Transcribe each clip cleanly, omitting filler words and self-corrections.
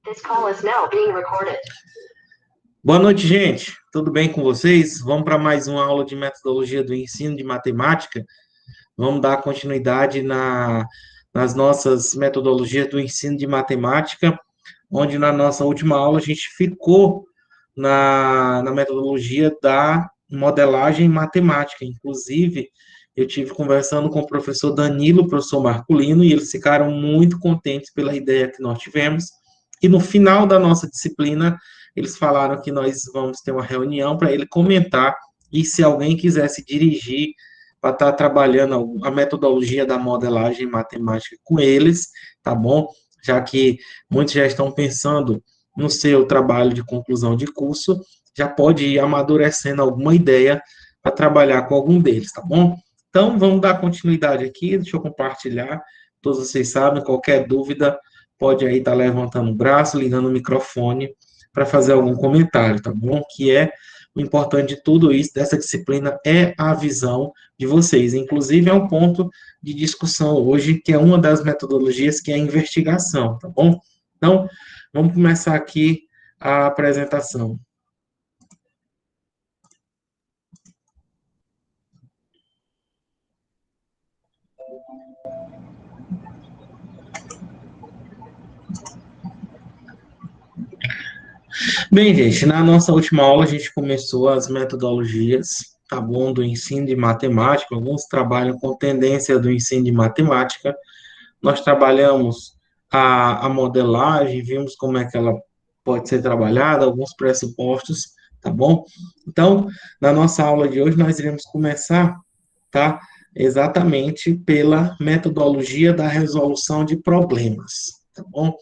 This call is now being recorded. Boa noite, gente. Tudo bem com vocês? Vamos para mais uma aula de metodologia do ensino de matemática. Vamos dar continuidade nas nossas metodologias do ensino de matemática, onde na nossa última aula a gente ficou na metodologia da modelagem matemática. Inclusive, eu tive conversando com o professor Danilo, o professor Marculino, e eles ficaram muito contentes pela ideia que nós tivemos. E no final da nossa disciplina, eles falaram que nós vamos ter uma reunião para ele comentar, e se alguém quiser se dirigir para estar trabalhando a metodologia da modelagem matemática com eles, tá bom? Já que muitos já estão pensando no seu trabalho de conclusão de curso, já pode ir amadurecendo alguma ideia para trabalhar com algum deles, tá bom? Então, vamos dar continuidade aqui, deixa eu compartilhar, todos vocês sabem, qualquer dúvida, pode aí estar levantando o braço, ligando o microfone para fazer algum comentário, tá bom? Que é o importante de tudo isso, dessa disciplina, é a visão de vocês. Inclusive, é um ponto de discussão hoje, que é uma das metodologias, que é a investigação, tá bom? Então, vamos começar aqui a apresentação. Bem, gente, na nossa última aula a gente começou as metodologias, tá bom, do ensino de matemática. Alguns trabalham com tendência do ensino de matemática. Nós trabalhamos a modelagem, vimos como é que ela pode ser trabalhada, alguns pressupostos, tá bom? Então, na nossa aula de hoje, nós iremos começar, tá? Exatamente pela metodologia da resolução de problemas, tá bom?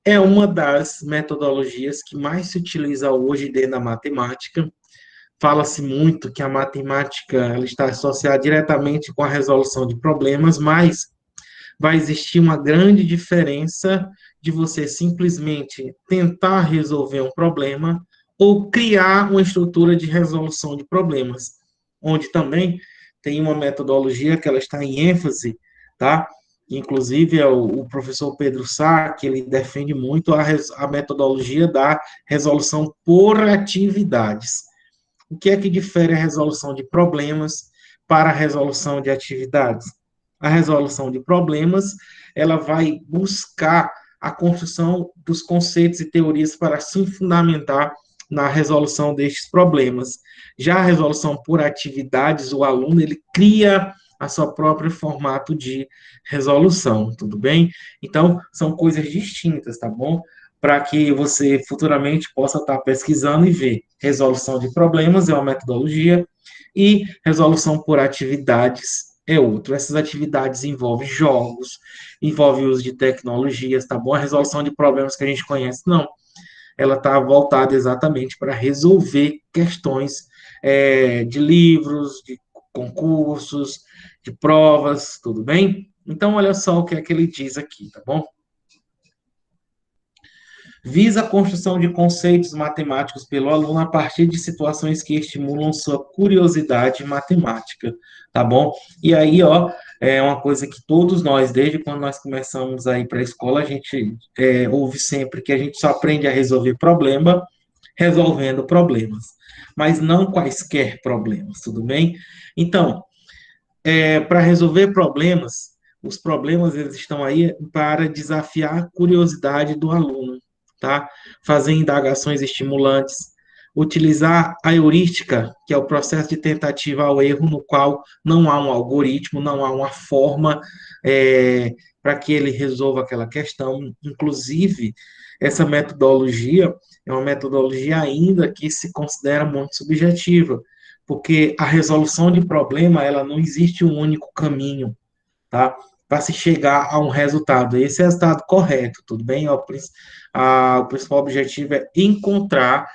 É uma das metodologias que mais se utiliza hoje dentro da matemática. Fala-se muito que a matemática ela está associada diretamente com a resolução de problemas, mas vai existir uma grande diferença de você simplesmente tentar resolver um problema ou criar uma estrutura de resolução de problemas, onde também tem uma metodologia que ela está em ênfase, tá? Inclusive, é o professor Pedro Sá, que ele defende muito a metodologia da resolução por atividades. O que é que difere a resolução de problemas para a resolução de atividades? A resolução de problemas, ela vai buscar a construção dos conceitos e teorias para se fundamentar na resolução destes problemas. Já a resolução por atividades, o aluno, ele cria a seu próprio formato de resolução, tudo bem? Então, são coisas distintas, tá bom? Para que você futuramente possa estar pesquisando e ver. Resolução de problemas é uma metodologia e resolução por atividades é outro. Essas atividades envolvem jogos, envolvem o uso de tecnologias, tá bom? A resolução de problemas que a gente conhece, não. Ela está voltada exatamente para resolver questões de livros, de concursos, de provas, tudo bem? Então, olha só o que é que ele diz aqui, tá bom? Visa a construção de conceitos matemáticos pelo aluno a partir de situações que estimulam sua curiosidade matemática, tá bom? E aí, ó, é uma coisa que todos nós, desde quando nós começamos a ir para a escola, a gente ouve sempre que a gente só aprende a resolver problema resolvendo problemas, mas não quaisquer problemas, tudo bem? Então, para resolver problemas, os problemas eles estão aí para desafiar a curiosidade do aluno, tá? Fazer indagações estimulantes, utilizar a heurística, que é o processo de tentativa ao erro, no qual não há um algoritmo, não há uma forma para que ele resolva aquela questão. Inclusive, essa metodologia é uma metodologia ainda que se considera muito subjetiva, porque a resolução de problema, ela não existe um único caminho, tá? Para se chegar a um resultado. Esse é o resultado correto, tudo bem? O principal objetivo é encontrar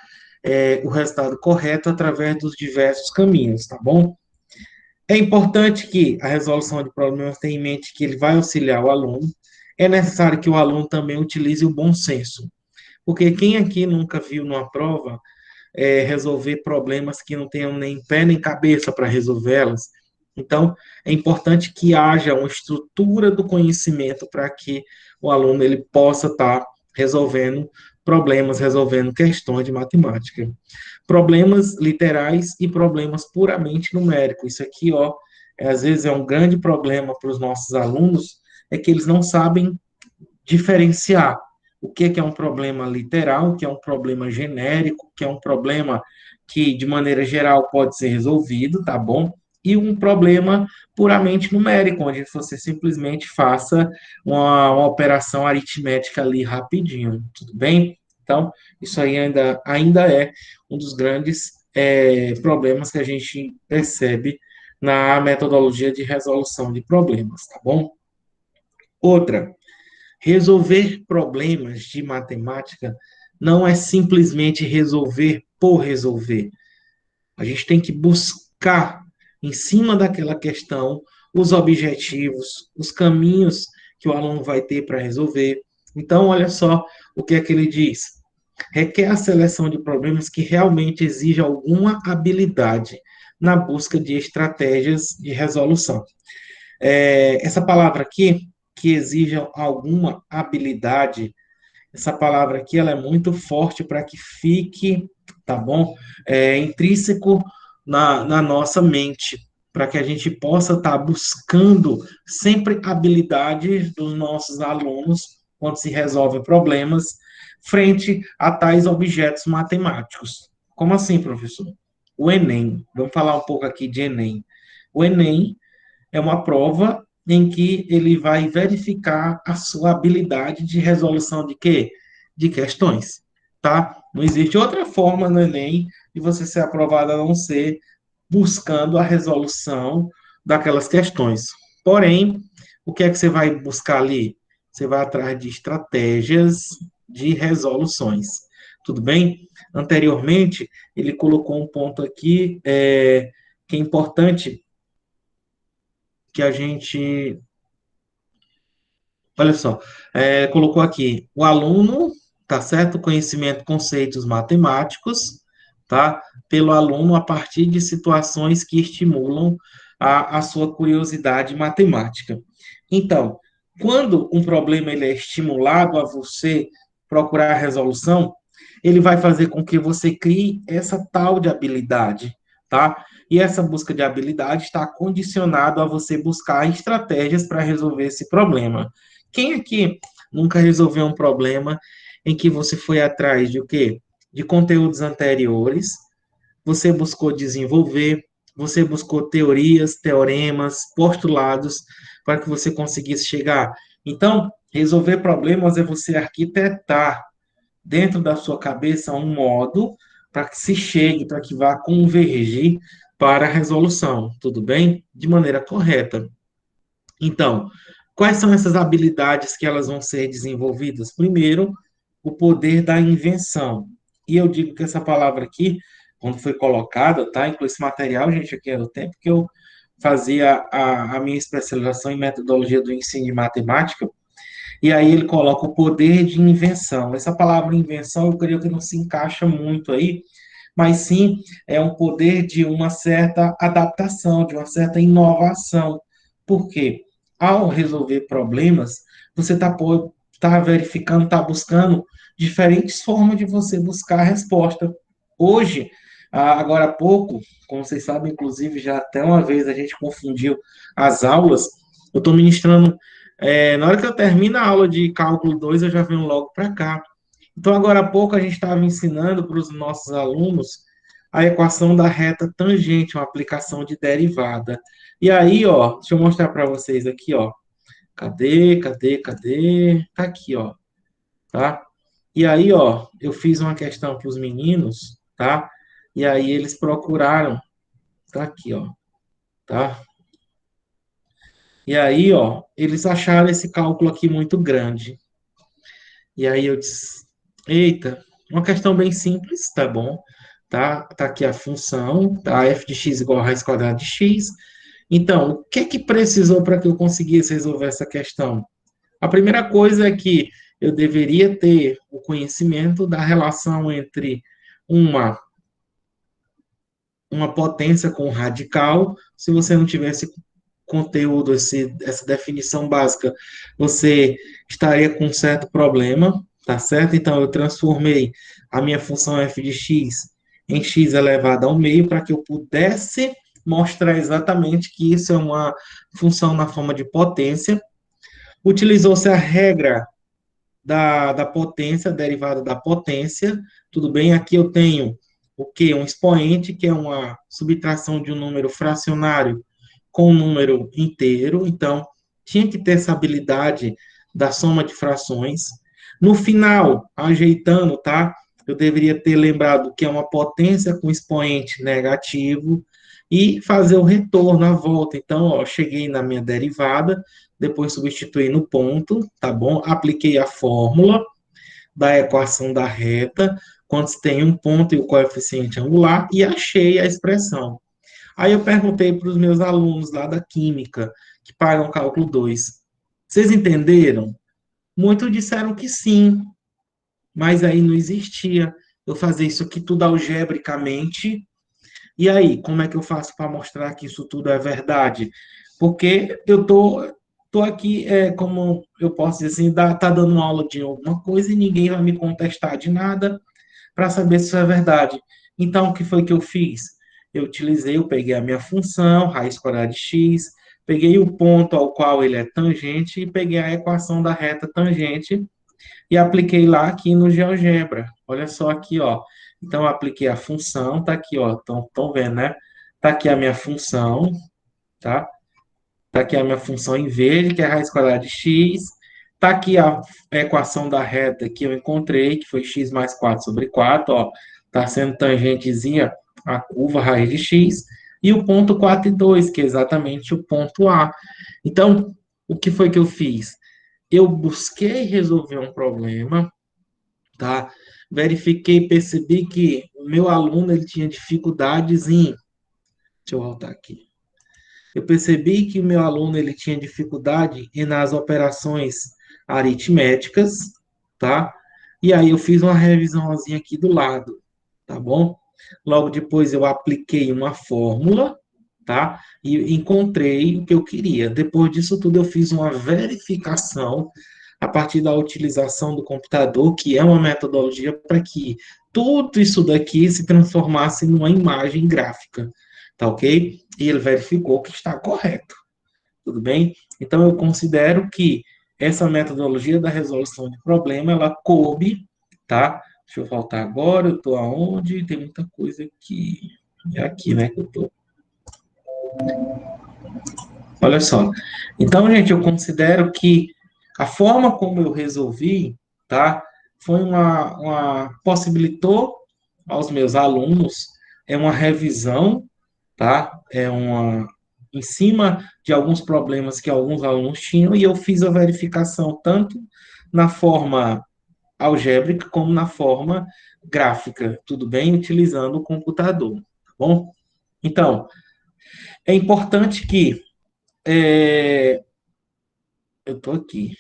o resultado correto através dos diversos caminhos, tá bom? É importante que a resolução de problemas tenha em mente que ele vai auxiliar o aluno. É necessário que o aluno também utilize o bom senso, porque quem aqui nunca viu numa prova resolver problemas que não tenham nem pé nem cabeça para resolvê-las? Então, é importante que haja uma estrutura do conhecimento para que o aluno ele possa estar resolvendo problemas, resolvendo questões de matemática. Problemas literais e problemas puramente numéricos. Isso aqui, ó, às vezes é um grande problema para os nossos alunos, é que eles não sabem diferenciar o que é um problema literal, o que é um problema genérico, o que é um problema que, de maneira geral, pode ser resolvido, tá bom? E um problema puramente numérico, onde você simplesmente faça uma operação aritmética ali rapidinho, tudo bem? Então, isso aí ainda é um dos grandes problemas que a gente percebe na metodologia de resolução de problemas, tá bom? Outra, resolver problemas de matemática não é simplesmente resolver por resolver. A gente tem que buscar, em cima daquela questão, os objetivos, os caminhos que o aluno vai ter para resolver. Então, olha só o que é que ele diz. Requer a seleção de problemas que realmente exijam alguma habilidade na busca de estratégias de resolução. Essa palavra aqui, que exijam alguma habilidade, essa palavra aqui ela é muito forte para que fique, tá bom? Intrínseco na nossa mente, para que a gente possa estar buscando sempre habilidades dos nossos alunos quando se resolvem problemas frente a tais objetos matemáticos. Como assim, professor? O Enem, vamos falar um pouco aqui de Enem. O Enem é uma prova em que ele vai verificar a sua habilidade de resolução de quê? De questões, tá? Não existe outra forma no Enem de você ser aprovado a não ser buscando a resolução daquelas questões. Porém, o que é que você vai buscar ali? Você vai atrás de estratégias de resoluções. Tudo bem? Anteriormente, ele colocou um ponto aqui que é importante que a gente. Olha só, colocou aqui o aluno, tá certo? Conhecimento, conceitos matemáticos, tá? Pelo aluno a partir de situações que estimulam a sua curiosidade matemática. Então, quando um problema ele é estimulado a você procurar a resolução, ele vai fazer com que você crie essa tal de habilidade, tá? E essa busca de habilidade está condicionado a você buscar estratégias para resolver esse problema. Quem aqui nunca resolveu um problema em que você foi atrás de o quê? De conteúdos anteriores, você buscou desenvolver, você buscou teorias, teoremas, postulados para que você conseguisse chegar. Então, resolver problemas é você arquitetar dentro da sua cabeça um modo para que se chegue, para que vá convergir para a resolução, tudo bem? De maneira correta. Então, quais são essas habilidades que elas vão ser desenvolvidas? Primeiro, o poder da invenção. E eu digo que essa palavra aqui, quando foi colocada, tá? Inclusive esse material, gente, aqui era o tempo que eu fazia a minha especialização em metodologia do ensino de matemática, e aí ele coloca o poder de invenção. Essa palavra invenção, eu creio que não se encaixa muito aí, mas sim é um poder de uma certa adaptação, de uma certa inovação. Por quê? Ao resolver problemas, você tá verificando, está buscando diferentes formas de você buscar a resposta. Hoje, agora há pouco, como vocês sabem, inclusive, já até uma vez a gente confundiu as aulas, eu estou ministrando, na hora que eu termino a aula de cálculo 2 eu já venho logo para cá. Então, agora há pouco a gente estava ensinando para os nossos alunos a equação da reta tangente, uma aplicação de derivada. E aí, ó, deixa eu mostrar para vocês aqui, ó. Cadê? Tá aqui, ó, tá? E aí, ó, eu fiz uma questão para os meninos, tá? E aí eles procuraram, tá aqui, ó, tá? E aí, ó, eles acharam esse cálculo aqui muito grande. E aí eu disse, eita, uma questão bem simples, tá bom? Tá aqui a função, tá? F de x igual a raiz quadrada de x. Então, o que é que precisou para que eu conseguisse resolver essa questão? A primeira coisa é que eu deveria ter o conhecimento da relação entre uma, uma potência com radical. Se você não tivesse conteúdo, essa definição básica, você estaria com um certo problema, tá certo? Então, eu transformei a minha função f de x em x elevado ao meio para que eu pudesse mostrar exatamente que isso é uma função na forma de potência. Utilizou-se a regra da potência, derivada da potência, tudo bem? Aqui eu tenho o quê? Um expoente, que é uma subtração de um número fracionário com um número inteiro, então tinha que ter essa habilidade da soma de frações. No final, ajeitando, tá? Eu deveria ter lembrado que é uma potência com expoente negativo e fazer o retorno, a volta. Então, ó, cheguei na minha derivada, depois substituí no ponto, tá bom? Apliquei a fórmula da equação da reta, quando se tem um ponto e o coeficiente angular, e achei a expressão. Aí eu perguntei para os meus alunos lá da Química, que pagam cálculo 2, vocês entenderam? Muitos disseram que sim, mas aí não existia eu fazer isso aqui tudo algebricamente. E aí, como é que eu faço para mostrar que isso tudo é verdade? Porque eu tô aqui, como eu posso dizer assim, tá dando aula de alguma coisa e ninguém vai me contestar de nada para saber se isso é verdade. Então, o que foi que eu fiz? Eu peguei a minha função, raiz quadrada de x, peguei o ponto ao qual ele é tangente e peguei a equação da reta tangente e apliquei lá aqui no GeoGebra. Olha só aqui, ó. Então, eu apliquei a função, tá aqui, ó. Estão vendo, né? Tá aqui a minha função, tá? Tá aqui a minha função em verde, que é a raiz quadrada de x. Tá aqui a equação da reta que eu encontrei, que foi x mais 4 sobre 4, ó. Tá sendo tangentezinha a curva raiz de x. E o ponto 4 e 2, que é exatamente o ponto A. Então, o que foi que eu fiz? Eu busquei resolver um problema, tá? Verifiquei, percebi que o meu aluno ele tinha dificuldades em. Deixa eu voltar aqui. Eu percebi que o meu aluno ele tinha dificuldade nas operações aritméticas, tá? E aí eu fiz uma revisãozinha aqui do lado, tá bom? Logo depois eu apliquei uma fórmula, tá? E encontrei o que eu queria. Depois disso tudo eu fiz uma verificação a partir da utilização do computador, que é uma metodologia para que tudo isso daqui se transformasse numa imagem gráfica, tá ok? E ele verificou que está correto, tudo bem? Então, eu considero que essa metodologia da resolução de problema, ela coube, tá? Deixa eu voltar agora, eu estou aonde? Tem muita coisa aqui. É aqui, né, que eu estou. Olha só. Então, gente, eu considero que a forma como eu resolvi, tá? Foi possibilitou aos meus alunos uma revisão, tá? Em cima de alguns problemas que alguns alunos tinham e eu fiz a verificação tanto na forma algébrica como na forma gráfica, tudo bem? Utilizando o computador, tá bom? Então, é importante que eu estou aqui,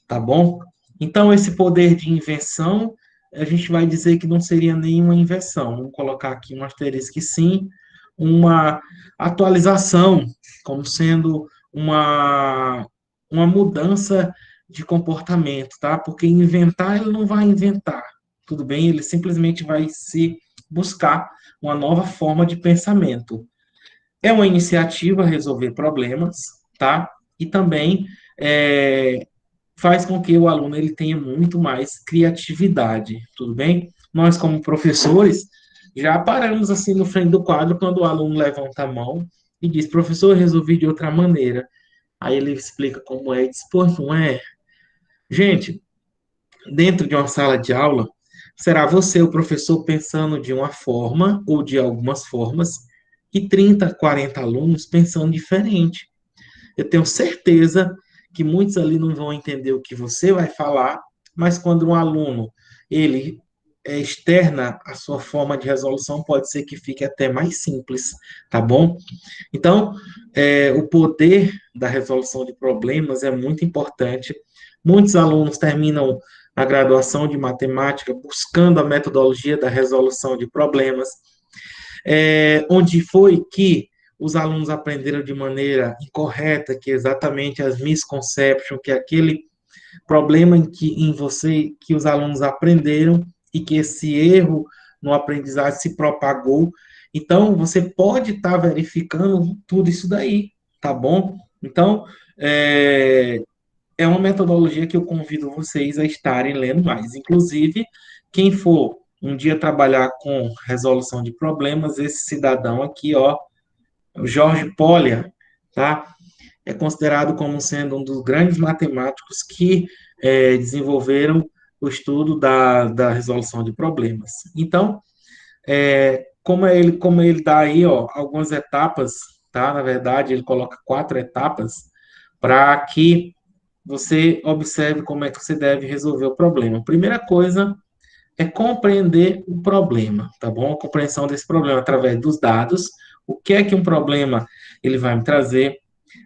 tá bom? Então, esse poder de invenção, a gente vai dizer que não seria nenhuma invenção. Vamos colocar aqui um asterisco que sim, uma atualização, como sendo uma mudança de comportamento, tá? Porque inventar, ele não vai inventar, tudo bem? Ele simplesmente vai se buscar uma nova forma de pensamento. É uma iniciativa a resolver problemas, tá? E também faz com que o aluno ele tenha muito mais criatividade, tudo bem? Nós, como professores, já paramos assim no frente do quadro quando o aluno levanta a mão e diz, professor, eu resolvi de outra maneira. Aí ele explica como é e diz, pô, não é? Gente, dentro de uma sala de aula, será você, o professor, pensando de uma forma ou de algumas formas e 30, 40 alunos pensando diferente. Eu tenho certeza que muitos ali não vão entender o que você vai falar, mas quando um aluno ele externa a sua forma de resolução, pode ser que fique até mais simples, tá bom? Então, o poder da resolução de problemas é muito importante. Muitos alunos terminam a graduação de matemática buscando a metodologia da resolução de problemas, onde foi que os alunos aprenderam de maneira incorreta, que é exatamente as misconceptions, que é problema em você que os alunos aprenderam e que esse erro no aprendizagem se propagou. Então, você pode estar verificando tudo isso daí, tá bom? Então, é uma metodologia que eu convido vocês a estarem lendo mais. Inclusive, quem for um dia trabalhar com resolução de problemas, esse cidadão aqui, ó, o Jorge Polya, tá? É considerado como sendo um dos grandes matemáticos que desenvolveram o estudo da resolução de problemas. Então, como ele dá aí, ó, algumas etapas, tá? Na verdade, ele coloca 4 etapas para que você observe como é que você deve resolver o problema. Primeira coisa é compreender o problema, tá bom? A compreensão desse problema através dos dados. O que é que um problema ele vai me trazer?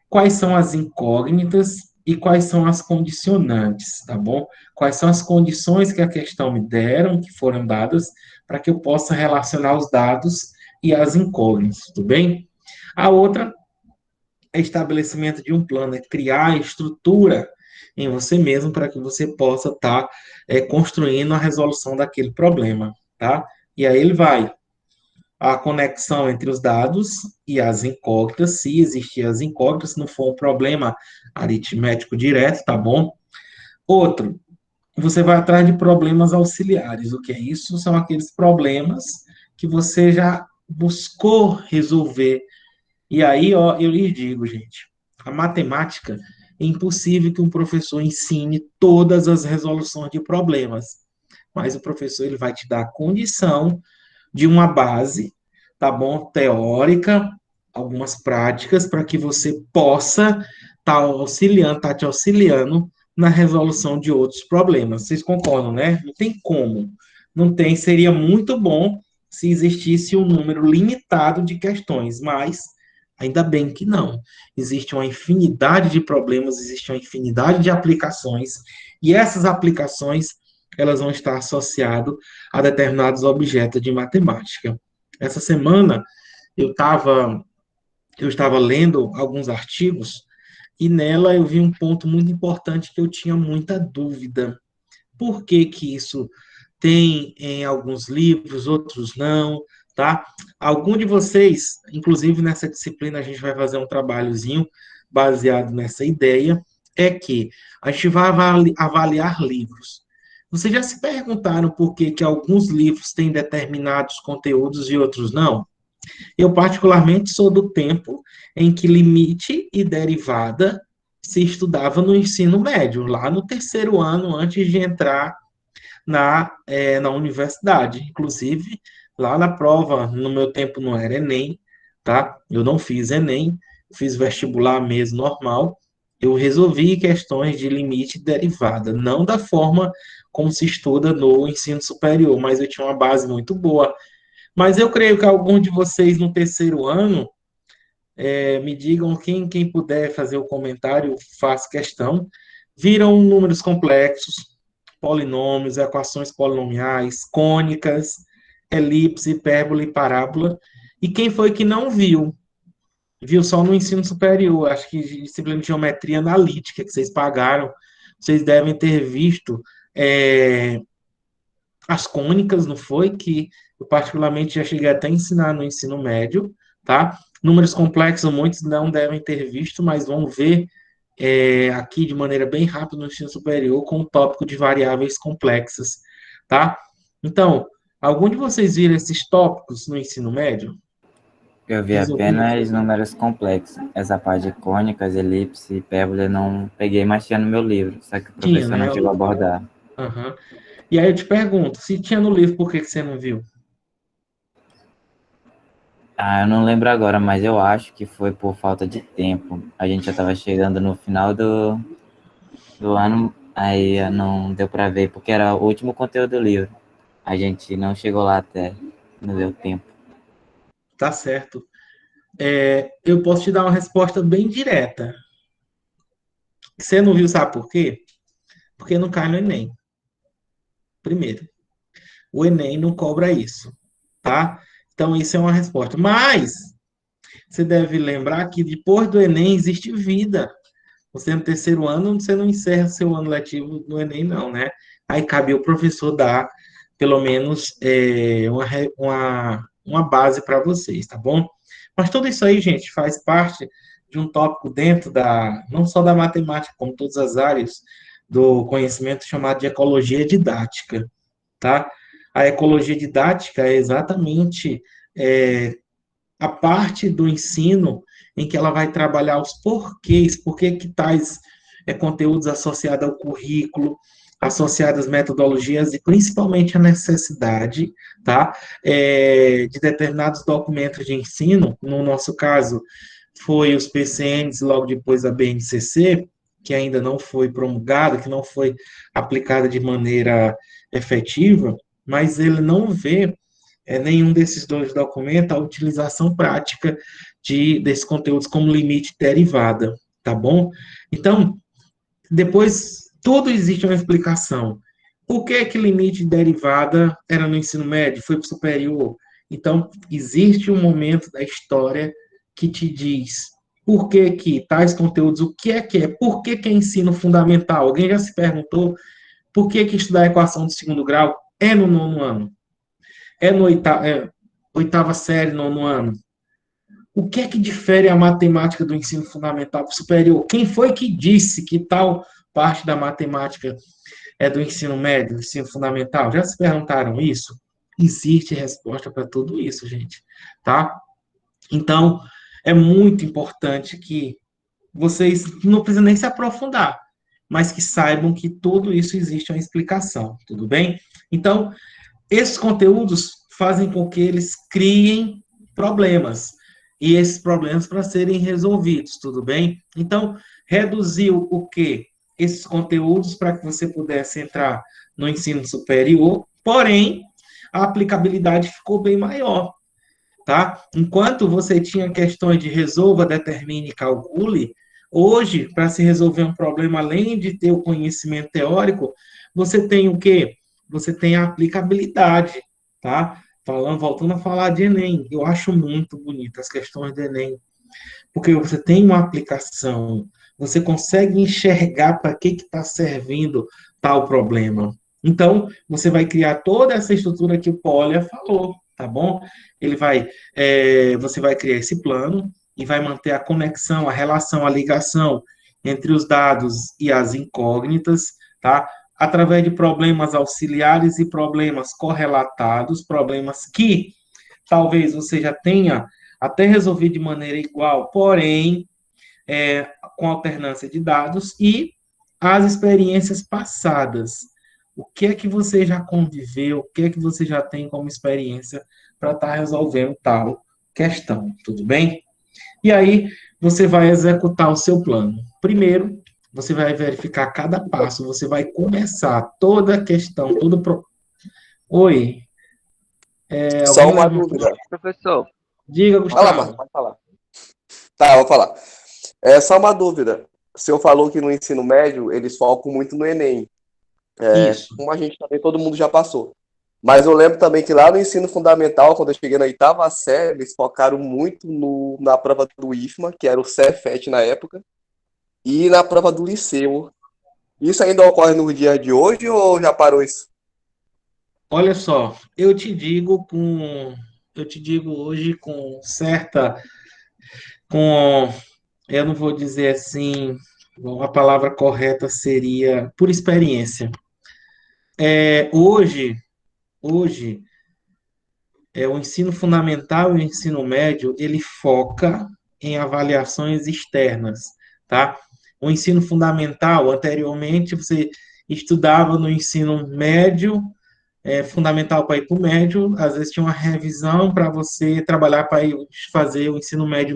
Quais são as incógnitas e quais são as condicionantes, tá bom? Quais são as condições que a questão me deram, que foram dadas, para que eu possa relacionar os dados e as incógnitas, tudo bem? A outra é estabelecimento de um plano, é criar estrutura em você mesmo para que você possa estar construindo a resolução daquele problema, tá? E aí ele vai a conexão entre os dados e as incógnitas, se existir as incógnitas, se não for um problema aritmético direto, tá bom? Outro, você vai atrás de problemas auxiliares. O que é isso? São aqueles problemas que você já buscou resolver. E aí, ó, eu lhes digo, gente, a matemática é impossível que um professor ensine todas as resoluções de problemas, mas o professor ele vai te dar a condição de uma base, tá bom? Teórica, algumas práticas, para que você possa tá te auxiliando na resolução de outros problemas. Vocês concordam, né? Não tem como. Não tem, seria muito bom se existisse um número limitado de questões, mas ainda bem que não. Existe uma infinidade de problemas, existe uma infinidade de aplicações, e essas aplicações elas vão estar associadas a determinados objetos de matemática. Essa semana eu estava lendo alguns artigos e nela eu vi um ponto muito importante que eu tinha muita dúvida. Por que que isso tem em alguns livros, outros não, tá? Algum de vocês, inclusive nessa disciplina a gente vai fazer um trabalhozinho baseado nessa ideia, é que a gente vai avaliar livros. Vocês já se perguntaram por que que alguns livros têm determinados conteúdos e outros não? Eu, particularmente, sou do tempo em que limite e derivada se estudava no ensino médio, lá no terceiro ano, antes de entrar na universidade. Inclusive, lá na prova, no meu tempo não era Enem, tá? Eu não fiz Enem, fiz vestibular mesmo normal. Eu resolvi questões de limite e derivada, não da forma como se estuda no ensino superior, mas eu tinha uma base muito boa. Mas eu creio que algum de vocês no terceiro ano, me digam quem puder fazer o comentário, faço questão, viram números complexos, polinômios, equações polinomiais, cônicas, elipse, hipérbole e parábola. E quem foi que não viu? Viu só no ensino superior, acho que disciplina de geometria analítica que vocês pagaram, vocês devem ter visto é, as cônicas, não foi? Que eu particularmente já cheguei até a ensinar no ensino médio, tá? Números complexos muitos não devem ter visto, mas vão ver aqui de maneira bem rápida no ensino superior com o tópico de variáveis complexas, tá? Então, algum de vocês viram esses tópicos no ensino médio? Eu vi Resolvido? apenas números complexos. Essa parte de cônicas, elipse, hipérbole, eu não peguei, mas tinha no meu livro, só que o Tinha, professor né? não chegou a abordar. Aham. E aí eu te pergunto, se tinha no livro, por que que você não viu? Ah, eu não lembro agora, mas eu acho que foi por falta de tempo. A gente já estava chegando no final do ano, aí não deu para ver, porque era o último conteúdo do livro. A gente não chegou lá até, não deu tempo. Tá certo. Eu posso te dar uma resposta bem direta. Você não viu, sabe por quê? Porque não cai no Enem. Primeiro, o Enem não cobra isso, tá? Então, isso é uma resposta. Mas, você deve lembrar que depois do Enem existe vida. Você no terceiro ano, você não encerra seu ano letivo no Enem, não, né? Aí cabe ao professor dar, pelo menos, uma base para vocês, tá bom? Mas tudo isso aí, gente, faz parte de um tópico dentro não só da matemática, como todas as áreas do conhecimento chamado de ecologia didática, tá? A ecologia didática é exatamente a parte do ensino em que ela vai trabalhar os porquês, por que tais conteúdos associados ao currículo, associados às metodologias e principalmente a necessidade, tá, de determinados documentos de ensino, no nosso caso, foi os PCNs, logo depois a BNCC, que ainda não foi promulgada, que não foi aplicada de maneira efetiva, mas ele não vê nenhum desses dois documentos a utilização prática desses conteúdos como limite derivada, tá bom? Então, depois, tudo existe uma explicação. Por que limite derivada era no ensino médio, foi para o superior? Então, existe um momento da história que te diz por que tais conteúdos, o que é, por que é ensino fundamental? Alguém já se perguntou por que estudar a equação do segundo grau é no nono ano? É no oitava série, nono ano? O que é que difere a matemática do ensino fundamental para o superior? Quem foi que disse que tal parte da matemática é do ensino médio, do ensino fundamental? Já se perguntaram isso? Existe resposta para tudo isso, gente, tá? Então, é muito importante que vocês não precisam nem se aprofundar, mas que saibam que tudo isso existe uma explicação, tudo bem? Então, esses conteúdos fazem com que eles criem problemas, e esses problemas para serem resolvidos, tudo bem? Então, reduziu o quê? Esses conteúdos para que você pudesse entrar no ensino superior, porém, a aplicabilidade ficou bem maior, tá? Enquanto você tinha questões de resolva, determine e calcule, hoje, para se resolver um problema, além de ter o conhecimento teórico, você tem o quê? Você tem a aplicabilidade, tá? Voltando a falar de Enem, eu acho muito bonito as questões do Enem, porque você tem uma aplicação, você consegue enxergar para que está servindo tal problema. Então, você vai criar toda essa estrutura que o Polya falou, tá bom? Você vai criar esse plano e vai manter a conexão, a relação, a ligação entre os dados e as incógnitas, tá? Através de problemas auxiliares e problemas correlatados, problemas que talvez você já tenha até resolvido de maneira igual, porém, com alternância de dados, e as experiências passadas. O que é que você já conviveu, o que é que você já tem como experiência para estar resolvendo tal questão, tudo bem? E aí, você vai executar o seu plano. Primeiro, você vai verificar cada passo, você vai começar toda a questão, Oi. Só uma dúvida. Professor, Diga, Fala, Gustavo. Marcos, pode falar. Tá, vou falar. É só uma dúvida. O senhor falou que no ensino médio eles focam muito no Enem. Isso. Como a gente também, todo mundo já passou. Mas eu lembro também que lá no ensino fundamental, quando eu cheguei na oitava série, eles focaram muito na prova do IFMA, que era o Cefet na época, e na prova do liceu. Isso ainda ocorre no dia de hoje ou já parou isso? Olha só, eu te digo hoje com eu não vou dizer assim, a palavra correta seria por experiência. Hoje, o ensino fundamental e o ensino médio, ele foca em avaliações externas, tá? O ensino fundamental, anteriormente, você estudava no ensino médio, fundamental para ir para o médio, às vezes tinha uma revisão para você trabalhar para fazer o ensino médio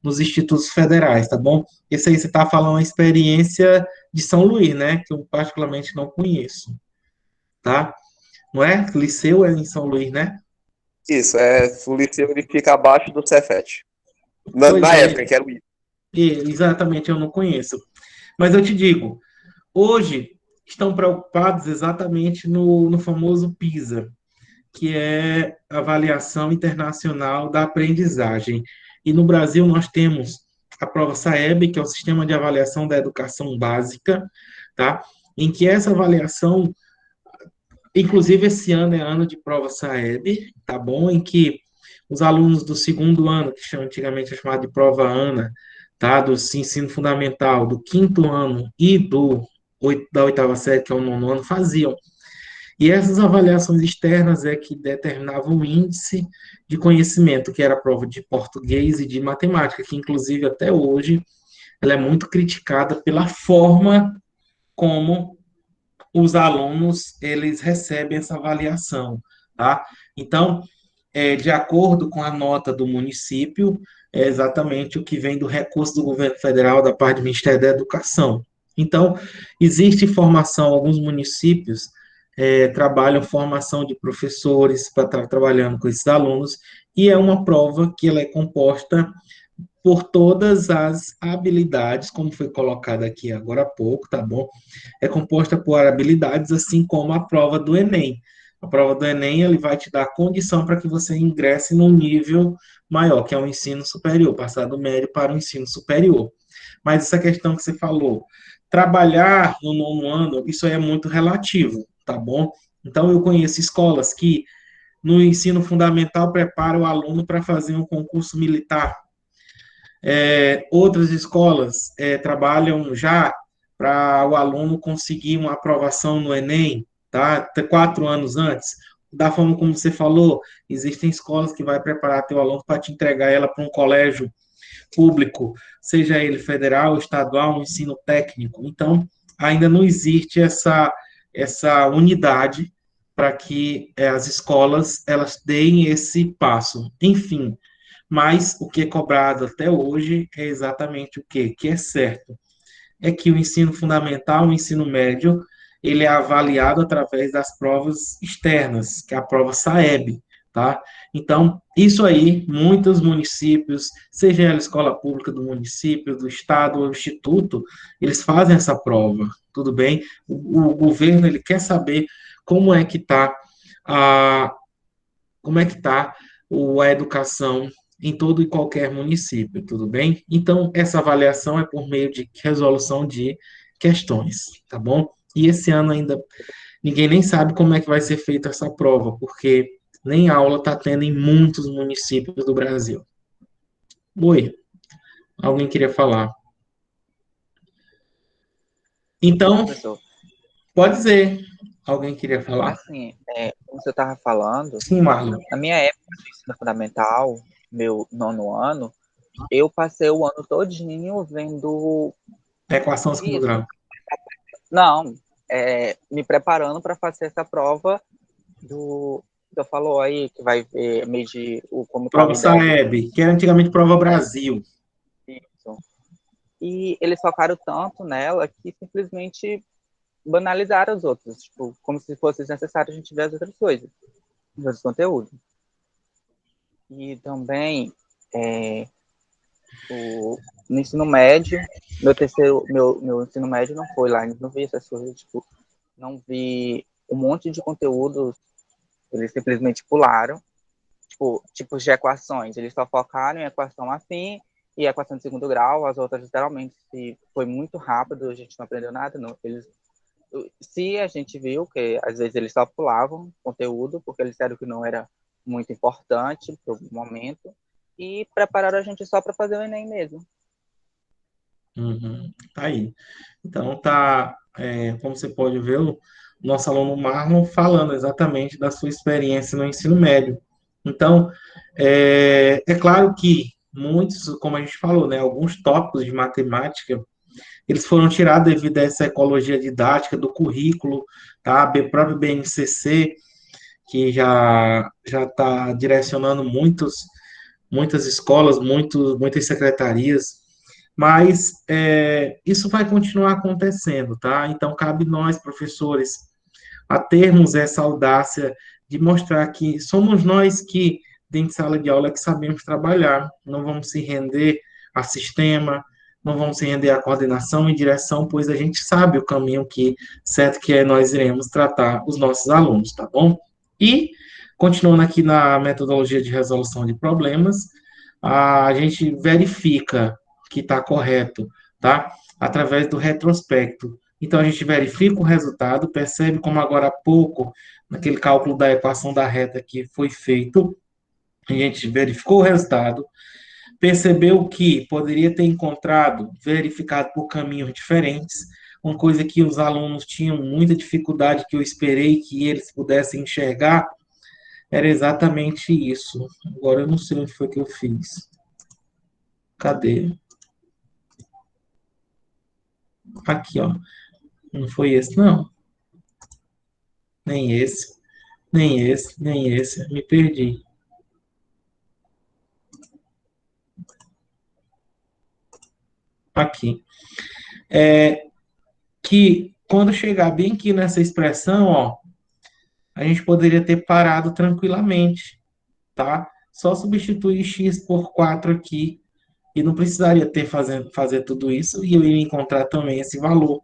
nos institutos federais, tá bom? Esse aí você está falando uma experiência de São Luís, né? Que eu particularmente não conheço, tá? Não é? Liceu é em São Luís, né? Isso, o liceu ele fica abaixo do Cefet. Pois Na é, época, que era o IFMA. exatamente, eu não conheço. Mas eu te digo, hoje estão preocupados exatamente no famoso PISA, que é a avaliação internacional da aprendizagem. E no Brasil nós temos a prova SAEB, que é o Sistema de Avaliação da Educação Básica, tá? Em que essa avaliação, inclusive esse ano é ano de prova SAEB, tá bom? Em que os alunos do segundo ano, que antigamente é chamado de prova ANA, tá? Do ensino fundamental, do quinto ano e da oitava série, que é o nono ano, faziam. E essas avaliações externas é que determinavam o índice de conhecimento, que era a prova de português e de matemática, que inclusive até hoje ela é muito criticada pela forma como os alunos eles recebem essa avaliação, tá? Então, de acordo com a nota do município, é exatamente o que vem do recurso do governo federal, da parte do Ministério da Educação. Então, existe formação, alguns municípios trabalham formação de professores para estar trabalhando com esses alunos, e é uma prova que ela é composta por todas as habilidades, como foi colocado aqui agora há pouco, tá bom? É composta por habilidades, assim como a prova do Enem. A prova do Enem, ele vai te dar condição para que você ingresse num nível maior, que é o ensino superior, passar do médio para o ensino superior. Mas essa questão que você falou, trabalhar no nono ano, isso aí é muito relativo, tá bom? Então, eu conheço escolas que, no ensino fundamental, preparam o aluno para fazer um concurso militar. Outras escolas trabalham já para o aluno conseguir uma aprovação no Enem, tá? 4 anos antes. Da forma como você falou, existem escolas que vai preparar teu aluno para te entregar ela para um colégio público, seja ele federal, estadual, um ensino técnico. Então, ainda não existe essa unidade para que as escolas elas deem esse passo. Enfim, mas o que é cobrado até hoje é exatamente o quê? Que é certo. É que o ensino fundamental, o ensino médio, ele é avaliado através das provas externas, que é a prova SAEB, tá? Então, isso aí, muitos municípios, seja ela escola pública do município, do estado ou instituto, eles fazem essa prova, tudo bem? O governo, ele quer saber como é que está a, como é que tá a educação em todo e qualquer município, tudo bem? Então, essa avaliação é por meio de resolução de questões, tá bom? E esse ano ainda ninguém nem sabe como é que vai ser feita essa prova, porque nem aula está tendo em muitos municípios do Brasil. Oi, alguém queria falar? Então, Professor, pode dizer. Alguém queria falar? assim, como você estava falando, Sim, Marlon. na minha época do ensino fundamental, meu nono ano, eu passei o ano todinho vendo Equação segundo isso. grau. Não, me preparando para fazer essa prova do você falou aí que vai medir como está Prova o IDEB. SAEB, que era antigamente Prova Brasil. Isso. E eles focaram tanto nela que simplesmente banalizaram os outros, tipo, como se fosse necessário a gente ver as outras coisas, os outros conteúdos. E também no ensino médio, meu ensino médio não foi lá, não vi essas coisas, tipo, não vi um monte de conteúdos, eles simplesmente pularam, tipo, tipos de equações, eles só focaram em equação afim e equação de segundo grau, as outras literalmente foi muito rápido, a gente não aprendeu nada, não. Se a gente viu que às vezes eles só pulavam conteúdo porque eles disseram que não era muito importante para o momento e prepararam a gente só para fazer o Enem mesmo. Tá aí. Então, como você pode ver, o nosso aluno Marlon falando exatamente da sua experiência no ensino médio. Então, é claro que muitos, como a gente falou, né, alguns tópicos de matemática, eles foram tirados devido a essa ecologia didática do currículo, tá? O próprio BNCC, que já está direcionando muitas escolas, muitas secretarias, mas isso vai continuar acontecendo, tá? Então, cabe nós, professores, a termos essa audácia de mostrar que somos nós que, dentro de sala de aula, que sabemos trabalhar, não vamos se render a sistema, não vamos se render à coordenação e direção, pois a gente sabe o caminho certo que nós iremos tratar os nossos alunos, tá bom? E, continuando aqui na metodologia de resolução de problemas, a gente verifica que está correto, tá? Através do retrospecto. Então, a gente verifica o resultado, percebe como agora há pouco, naquele cálculo da equação da reta que foi feito, a gente verificou o resultado, percebeu que poderia ter encontrado, verificado por caminhos diferentes, uma coisa que os alunos tinham muita dificuldade, que eu esperei que eles pudessem enxergar, era exatamente isso. Agora eu não sei onde foi que eu fiz. Cadê? Aqui, ó. Não foi esse, não. Nem esse, nem esse, nem esse. Me perdi. Aqui. Que quando chegar bem aqui nessa expressão, ó, a gente poderia ter parado tranquilamente, tá? Só substituir x por 4 aqui e não precisaria fazer tudo isso e eu ia encontrar também esse valor.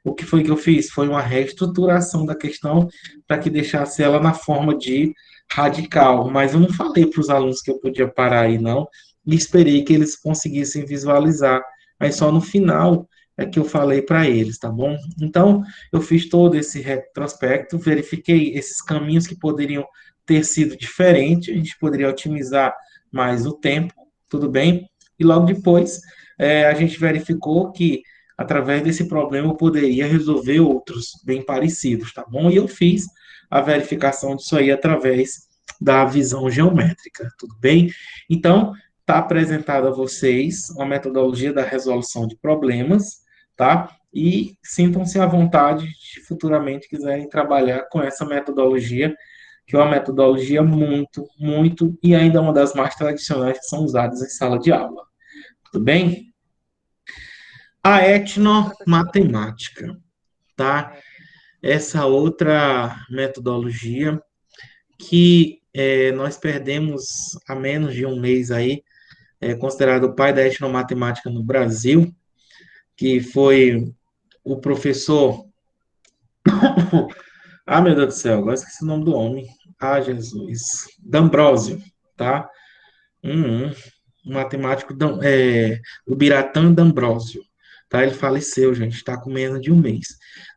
O que foi que eu fiz? Foi uma reestruturação da questão para que deixasse ela na forma de radical, mas eu não falei para os alunos que eu podia parar aí, não, e esperei que eles conseguissem visualizar. Aí só no final é que eu falei para eles, tá bom? Então, eu fiz todo esse retrospecto, verifiquei esses caminhos que poderiam ter sido diferentes, a gente poderia otimizar mais o tempo, tudo bem? E logo depois, a gente verificou que através desse problema eu poderia resolver outros bem parecidos, tá bom? E eu fiz a verificação disso aí através da visão geométrica, tudo bem? Então, está apresentado a vocês uma metodologia da resolução de problemas, tá? E sintam-se à vontade de futuramente quiserem trabalhar com essa metodologia, que é uma metodologia muito, muito, e ainda uma das mais tradicionais que são usadas em sala de aula. Tudo bem? A etnomatemática, tá? Essa outra metodologia que nós perdemos há menos de um mês aí, considerado o pai da etnomatemática no Brasil, que foi o professor... Ah, meu Deus do céu, agora esqueci o nome do homem. Ah, Jesus. D'Ambrosio, tá? Um matemático, o Biratã D'Ambrosio, tá? Ele faleceu, gente, está com menos de um mês.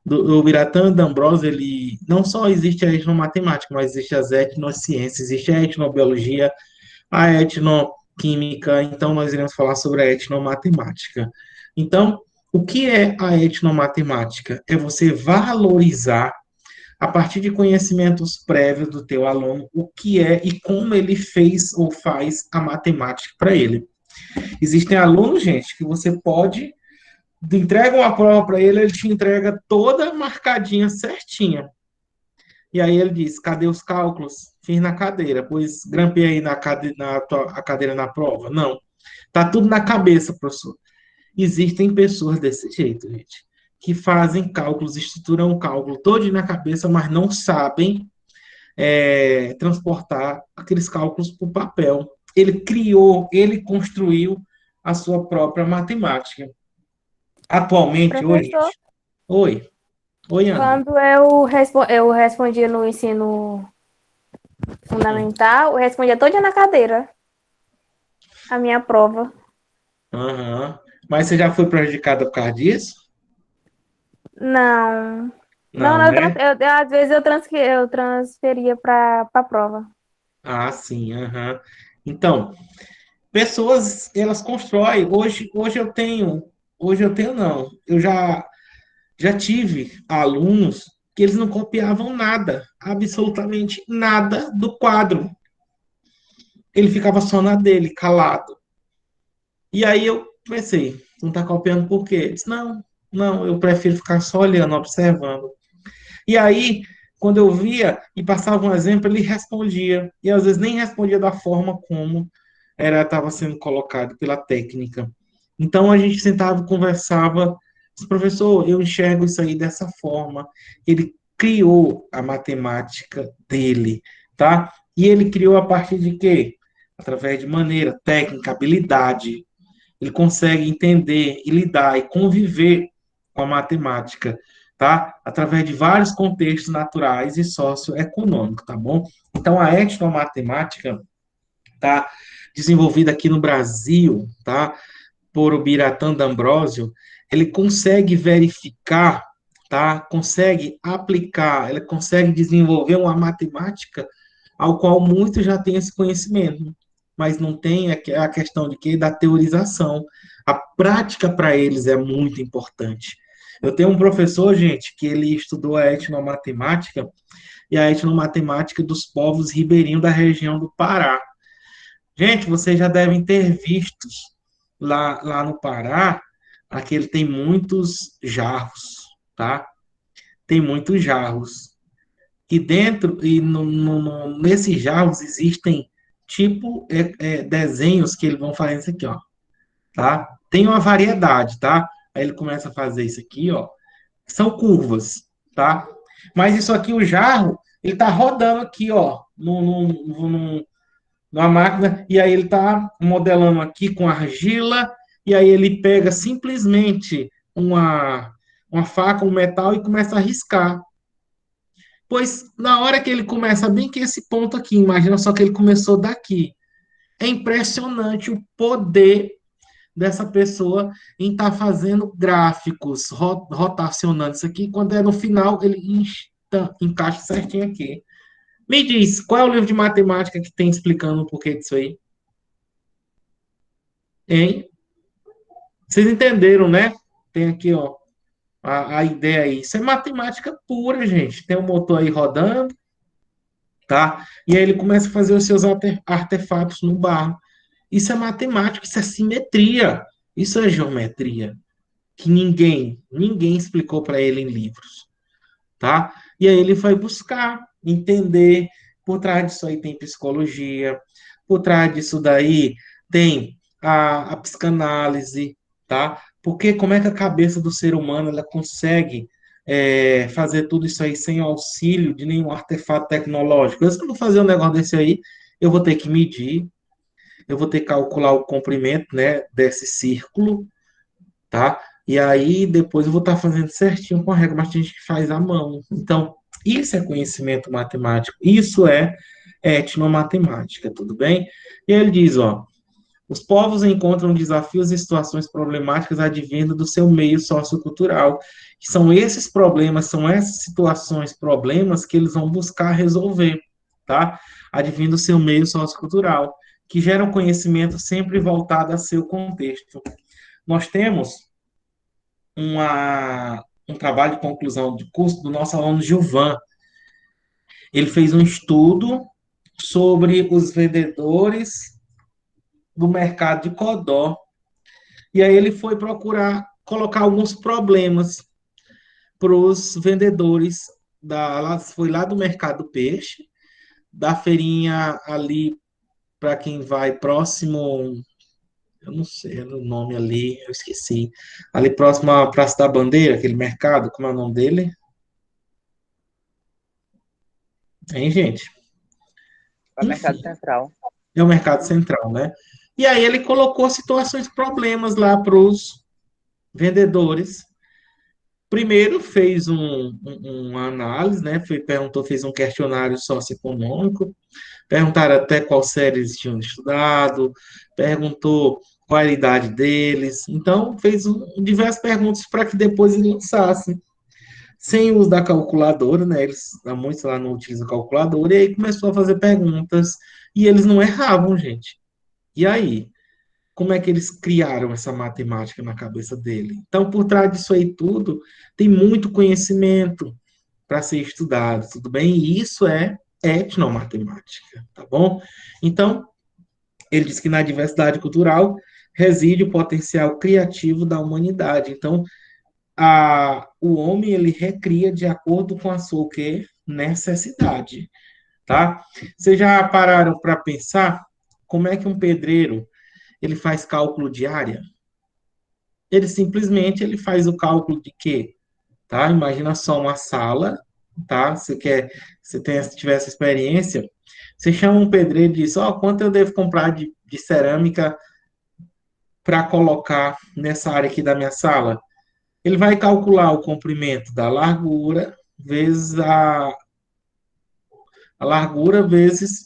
O Biratã D'Ambrosio, ele não só existe a etnomatemática, mas existe as etnociências, existe a etnobiologia, a etnoquímica, então nós iremos falar sobre a etnomatemática. Então, o que é a etnomatemática? É você valorizar, a partir de conhecimentos prévios do teu aluno, o que é e como ele fez ou faz a matemática para ele. Existem alunos, gente, que você pode, entrega uma prova para ele, ele te entrega toda marcadinha, certinha. E aí ele diz, cadê os cálculos? Fiz na cadeira, pois grampei aí a cadeira na prova. Não. Tá tudo na cabeça, professor. Existem pessoas desse jeito, gente, que fazem cálculos, estruturam o cálculo todo na cabeça, mas não sabem transportar aqueles cálculos para o papel. Ele criou, ele construiu a sua própria matemática. Atualmente, hoje... Professor, Oi. Oi, Ana. quando eu respondia no ensino fundamental, eu respondia toda na cadeira a minha prova. Uhum. Mas você já foi prejudicada por causa disso? Não. Não, Não, né? às vezes eu transferia para a prova. Ah, sim. Uhum. Então, pessoas, elas constroem. Hoje eu tenho não. Eu já tive alunos que eles não copiavam nada, absolutamente nada do quadro. Ele ficava só na dele, calado. E aí eu pensei, não está copiando por quê? Ele disse, não, eu prefiro ficar só olhando, observando. E aí, quando eu via e passava um exemplo, ele respondia. E às vezes nem respondia da forma como estava sendo colocado pela técnica. Então a gente sentava, conversava, disse, professor, eu enxergo isso aí dessa forma. Ele criou a matemática dele, tá? E ele criou a partir de quê? Através de maneira, técnica, habilidade. Ele consegue entender e lidar e conviver com a matemática, tá? Através de vários contextos naturais e socioeconômicos, tá bom? Então a etnomatemática tá desenvolvida aqui no Brasil, tá? por Ubiratã D'Ambrosio, ele consegue verificar, tá? Consegue aplicar, ele consegue desenvolver uma matemática ao qual muitos já têm esse conhecimento, mas não tem a questão de que da teorização. A prática para eles é muito importante. Eu tenho um professor, gente, que ele estudou a etnomatemática e a etnomatemática dos povos ribeirinhos da região do Pará. Gente, vocês já devem ter visto lá no Pará, aqui ele tem muitos jarros, tá? Tem muitos jarros. E dentro, nesses jarros existem tipo desenhos que eles vão fazer isso aqui, ó, tá? Tem uma variedade, tá? Aí ele começa a fazer isso aqui, ó. São curvas, tá? Mas isso aqui, o jarro, ele tá rodando aqui, ó, numa máquina, e aí ele tá modelando aqui com argila, e aí ele pega simplesmente uma faca, um metal e começa a riscar. Pois na hora que ele começa bem que esse ponto aqui, imagina só que ele começou daqui. É impressionante o poder dessa pessoa em estar fazendo gráficos, rotacionando isso aqui, quando é no final ele encaixa certinho aqui. Me diz, qual é o livro de matemática que tem explicando o porquê disso aí? Hein? Vocês entenderam, né? Tem aqui, ó, a ideia aí. Isso é matemática pura, gente. Tem um motor aí rodando, tá? E aí ele começa a fazer os seus artefatos no barro. Isso é matemática, isso é simetria, isso é geometria, que ninguém explicou para ele em livros, tá? E aí ele foi buscar, entender, por trás disso aí tem psicologia, por trás disso daí tem a psicanálise, tá? Porque como é que a cabeça do ser humano ela consegue fazer tudo isso aí sem auxílio de nenhum artefato tecnológico? Se eu vou fazer um negócio desse aí, eu vou ter que medir, eu vou ter que calcular o comprimento, né, desse círculo, tá? E aí depois eu vou estar fazendo certinho com a regra, mas tem gente que faz à mão. Então, isso é conhecimento matemático, isso é etnomatemática, tudo bem? E ele diz, ó, os povos encontram desafios e situações problemáticas advindo do seu meio sociocultural. São esses problemas, são essas situações, problemas que eles vão buscar resolver, tá? Advindo do seu meio sociocultural, que geram conhecimento sempre voltado a seu contexto. Nós temos um trabalho de conclusão de curso do nosso aluno Gilvan. Ele fez um estudo sobre os vendedores do mercado de Codó. E aí ele foi procurar colocar alguns problemas para os vendedores foi lá do mercado do peixe, da feirinha ali para quem vai próximo, eu não sei o nome ali, eu esqueci. Ali próximo à Praça da Bandeira, aquele mercado, como é o nome dele? Hein, gente? Para o Mercado Enfim, Central. é o mercado central, né? E aí ele colocou situações, problemas lá para os vendedores. Primeiro fez uma análise, né? Fez um questionário socioeconômico, perguntaram até qual série eles tinham estudado, perguntou qual a idade deles. Então, fez diversas perguntas para que depois ele lançasse. Sem o uso da calculadora, né? Muitos lá não utilizam calculadora, e aí começou a fazer perguntas, e eles não erravam, gente. E aí? Como é que eles criaram essa matemática na cabeça dele? Então, por trás disso aí tudo, tem muito conhecimento para ser estudado, tudo bem? E isso é etnomatemática, tá bom? Então, ele diz que na diversidade cultural reside o potencial criativo da humanidade. Então, o homem, ele recria de acordo com a sua o quê? Necessidade, tá? Vocês já pararam para pensar como é que um pedreiro ele faz cálculo de área? Ele simplesmente ele faz o cálculo de quê? Tá? Imagina só uma sala, tá? Se tiver essa experiência, você chama um pedreiro e diz, ó, quanto eu devo comprar de cerâmica para colocar nessa área aqui da minha sala? Ele vai calcular o comprimento da largura vezes a largura vezes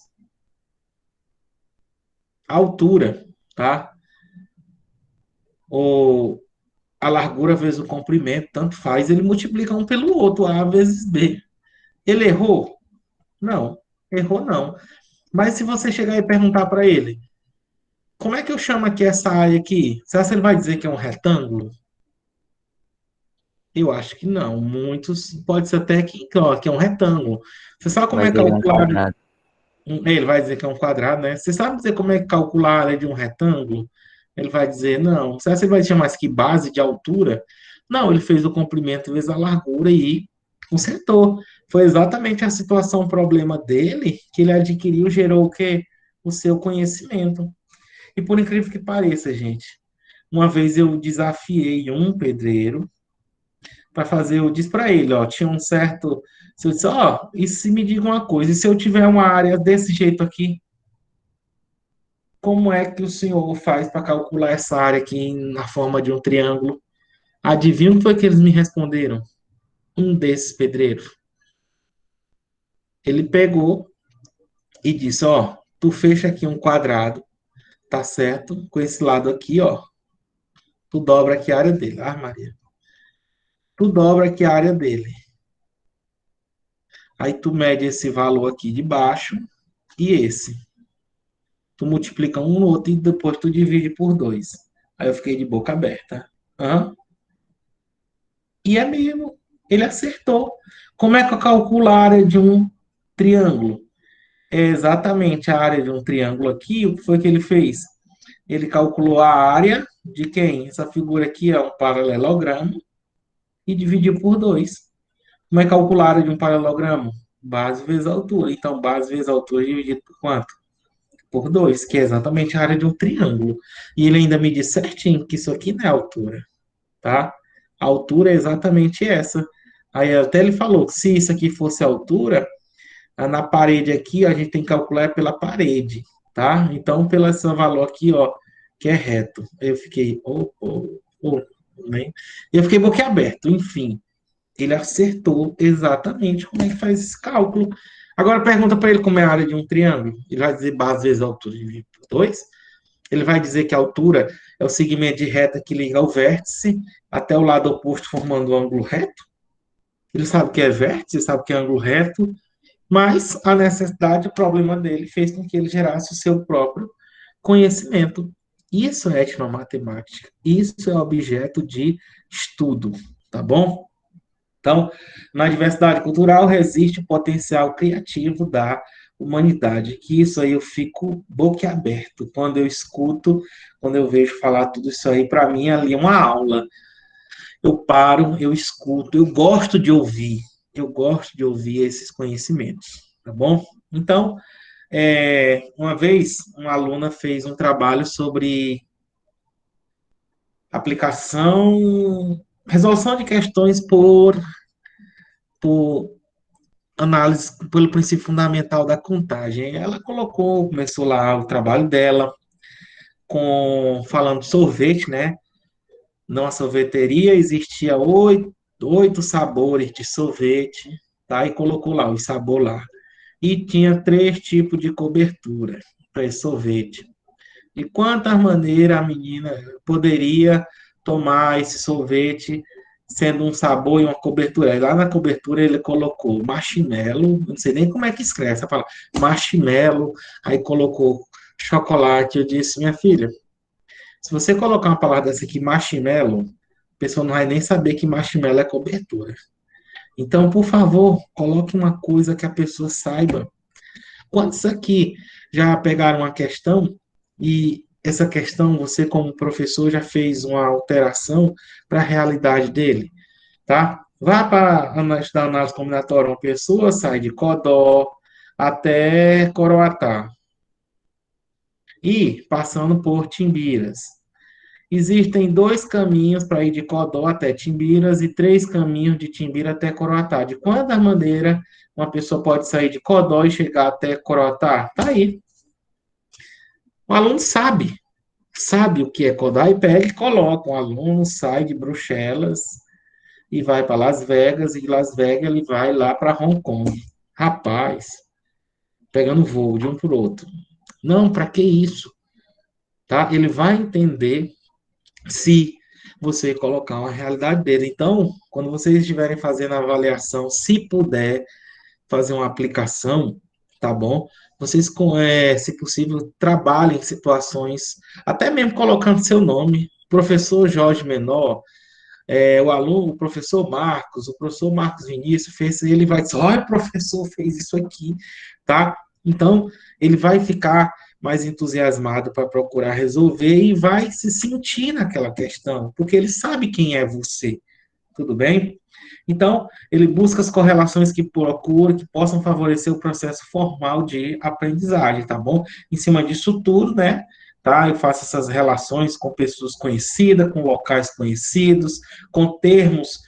a altura, tá? ou a largura vezes o comprimento, tanto faz, ele multiplica um pelo outro, A vezes B. Ele errou? Não, errou não. Mas se você chegar e perguntar para ele, como é que eu chamo aqui essa área aqui? Será que ele vai dizer que é um retângulo? Eu acho que não. Muitos, pode ser até que, ó, que é um retângulo. Você sabe como Vai é dizer que é um calculado? quadrado. Ele vai dizer que é um quadrado, né? Você sabe dizer como é que calcula a área de um retângulo? Ele vai dizer, não. Será que ele vai chamar isso aqui base de altura? Não, ele fez o comprimento vezes a largura e consertou. Foi exatamente a situação, o problema dele, que ele adquiriu, gerou o quê? O seu conhecimento. E por incrível que pareça, gente, uma vez eu desafiei um pedreiro para fazer, eu disse para ele, ó, tinha um certo, se eu disse, ó, e se me diga uma coisa, e se eu tiver uma área desse jeito aqui, como é que o senhor faz para calcular essa área aqui na forma de um triângulo? Adivinha o que foi que eles me responderam? Um desses pedreiros. Ele pegou e disse, ó, tu fecha aqui um quadrado, tá certo? Com esse lado aqui, ó, tu dobra aqui a área dele. Ah, Maria. Tu dobra aqui a área dele. Aí tu mede esse valor aqui de baixo e esse. Tu multiplica um no outro e depois tu divide por 2. Aí eu fiquei de boca aberta. Hã? E é mesmo. Ele acertou. Como é que eu calculo a área de um triângulo? É exatamente a área de um triângulo aqui. O que foi que ele fez? Ele calculou a área de quem? Essa figura aqui é um paralelogramo e dividiu por 2. Como é calcular a área de um paralelogramo? Base vezes altura. Então, base vezes altura dividido por quanto? Por 2, que é exatamente a área de um triângulo. E ele ainda me disse certinho que isso aqui não é altura, tá? A altura é exatamente essa. Aí até ele falou que se isso aqui fosse a altura, na parede aqui a gente tem que calcular pela parede, tá? Então, pelo esse valor aqui, ó, que é reto. Eu fiquei, né? Eu fiquei boquiaberto, enfim. Ele acertou exatamente como é que faz esse cálculo. Agora pergunta para ele como é a área de um triângulo. Ele vai dizer base vezes a altura dividido por 2. Ele vai dizer que a altura é o segmento de reta que liga o vértice até o lado oposto formando um ângulo reto. Ele sabe o que é vértice, sabe o que é ângulo reto, mas a necessidade, o problema dele fez com que ele gerasse o seu próprio conhecimento. Isso é etnomatemática. Isso é objeto de estudo, tá bom? Então, na diversidade cultural resiste o potencial criativo da humanidade, que isso aí eu fico boquiaberto quando eu escuto, quando eu vejo falar tudo isso aí, para mim ali é uma aula. Eu paro, eu escuto, eu gosto de ouvir esses conhecimentos, tá bom? Então, uma vez, uma aluna fez um trabalho sobre aplicação, resolução de questões por análise pelo princípio fundamental da contagem. Ela começou lá o trabalho dela falando de sorvete, né? Na sorveteria existia oito sabores de sorvete, tá? E colocou lá o sabor lá. E tinha 3 tipos de cobertura para esse sorvete. De quantas maneiras a menina poderia tomar esse sorvete sendo um sabor e uma cobertura? Lá na cobertura ele colocou marshmallow, não sei nem como é que escreve essa palavra, marshmallow, aí colocou chocolate. Eu disse, minha filha, se você colocar uma palavra dessa aqui, marshmallow, a pessoa não vai nem saber que marshmallow é cobertura. Então, por favor, coloque uma coisa que a pessoa saiba. Quantos aqui já pegaram uma questão e essa questão você, como professor, já fez uma alteração para a realidade dele, tá? Vá para estudar análise combinatória, uma pessoa sai de Codó até Coroatá e passando por Timbiras. Existem 2 caminhos para ir de Codó até Timbiras e 3 caminhos de Timbira até Coroatá. De quantas maneiras uma pessoa pode sair de Codó e chegar até Coroatá? Tá aí. O aluno sabe o que é Codó e pega e coloca. O aluno sai de Bruxelas e vai para Las Vegas, e de Las Vegas ele vai lá para Hong Kong. Rapaz, pegando voo de um por outro. Não, para que isso? Tá? Ele vai entender se você colocar uma realidade dele. Então, quando vocês estiverem fazendo a avaliação, se puder fazer uma aplicação, tá bom? Vocês, se possível, trabalhem em situações, até mesmo colocando seu nome, professor Jorge Menor, o aluno, o professor Marcos Vinícius fez, ele vai dizer, olha, o professor fez isso aqui, tá? Então, ele vai ficar mais entusiasmado para procurar resolver e vai se sentir naquela questão, porque ele sabe quem é você, tudo bem? Então, ele busca as correlações que procura, que possam favorecer o processo formal de aprendizagem, tá bom? Em cima disso tudo, né? Tá? Eu faço essas relações com pessoas conhecidas, com locais conhecidos, com termos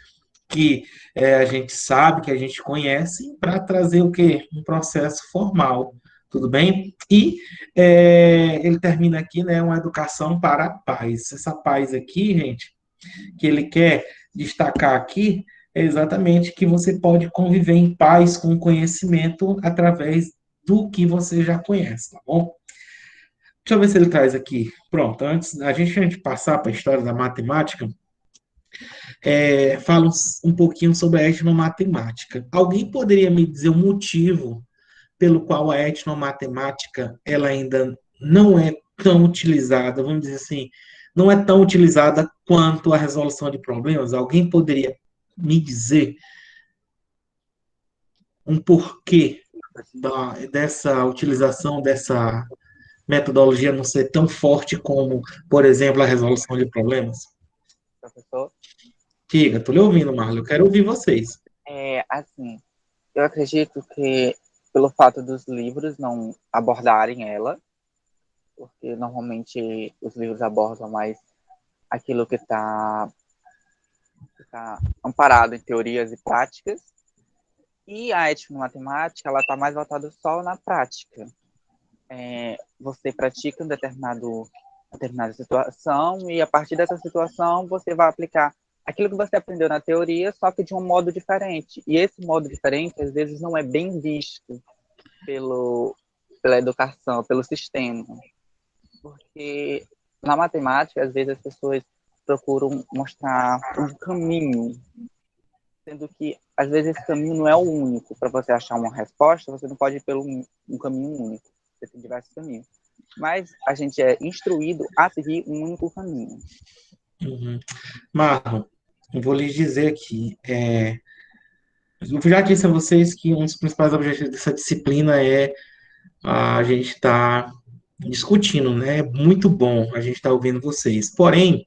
que a gente sabe, que a gente conhece, para trazer o quê? Um processo formal, tudo bem? E ele termina aqui, né? Uma educação para a paz. Essa paz aqui, gente, que ele quer destacar aqui é exatamente que você pode conviver em paz com o conhecimento através do que você já conhece, tá bom? Deixa eu ver se ele traz aqui. Pronto, antes de passar para a história da matemática, fala um pouquinho sobre a etnomatemática. Alguém poderia me dizer o motivo pelo qual a etnomatemática ela ainda não é tão utilizada, vamos dizer assim, não é tão utilizada quanto a resolução de problemas? Alguém poderia me dizer um porquê dessa utilização dessa metodologia não ser tão forte como, por exemplo, a resolução de problemas? Professor? Diga, estou lhe ouvindo, Marlon, eu quero ouvir vocês. Assim, eu acredito que pelo fato dos livros não abordarem ela, porque normalmente os livros abordam mais aquilo que está amparado em teorias e práticas, e a étnico-matemática ela está mais voltada só na prática. Você pratica determinada situação e a partir dessa situação você vai aplicar aquilo que você aprendeu na teoria, só que de um modo diferente. E esse modo diferente, às vezes, não é bem visto pela educação, pelo sistema. Porque na matemática, às vezes, as pessoas procuram mostrar um caminho, sendo que, às vezes, esse caminho não é o único. Para você achar uma resposta, você não pode ir pelo um caminho único. Você tem diversos caminhos. Mas a gente é instruído a seguir um único caminho. Uhum. Marlon, eu vou lhes dizer aqui, eu já disse a vocês que um dos principais objetivos dessa disciplina é a gente estar discutindo, né? É muito bom a gente estar ouvindo vocês. Porém,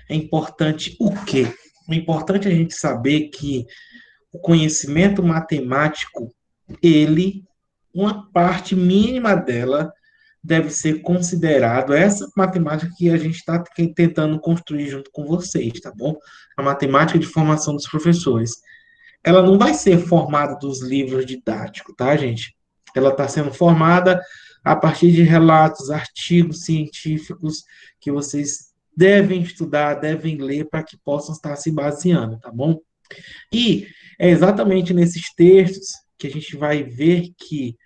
é importante o quê? É importante a gente saber que o conhecimento matemático, uma parte mínima dela deve ser considerado essa matemática que a gente está tentando construir junto com vocês, tá bom? A matemática de formação dos professores. Ela não vai ser formada dos livros didáticos, tá, gente? Ela está sendo formada a partir de relatos, artigos científicos que vocês devem estudar, devem ler para que possam estar se baseando, tá bom? E é exatamente nesses textos que a gente vai ver que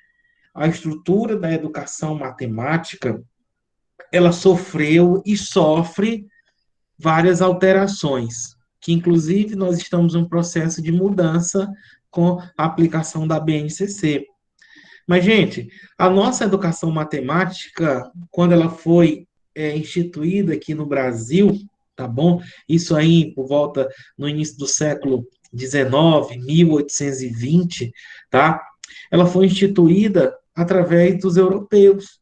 a estrutura da educação matemática, ela sofreu e sofre várias alterações, que inclusive nós estamos em um processo de mudança com a aplicação da BNCC. Mas, gente, a nossa educação matemática, quando ela foi instituída aqui no Brasil, tá bom? Isso aí por volta no início do século XIX, 1820, tá? Ela foi instituída através dos europeus.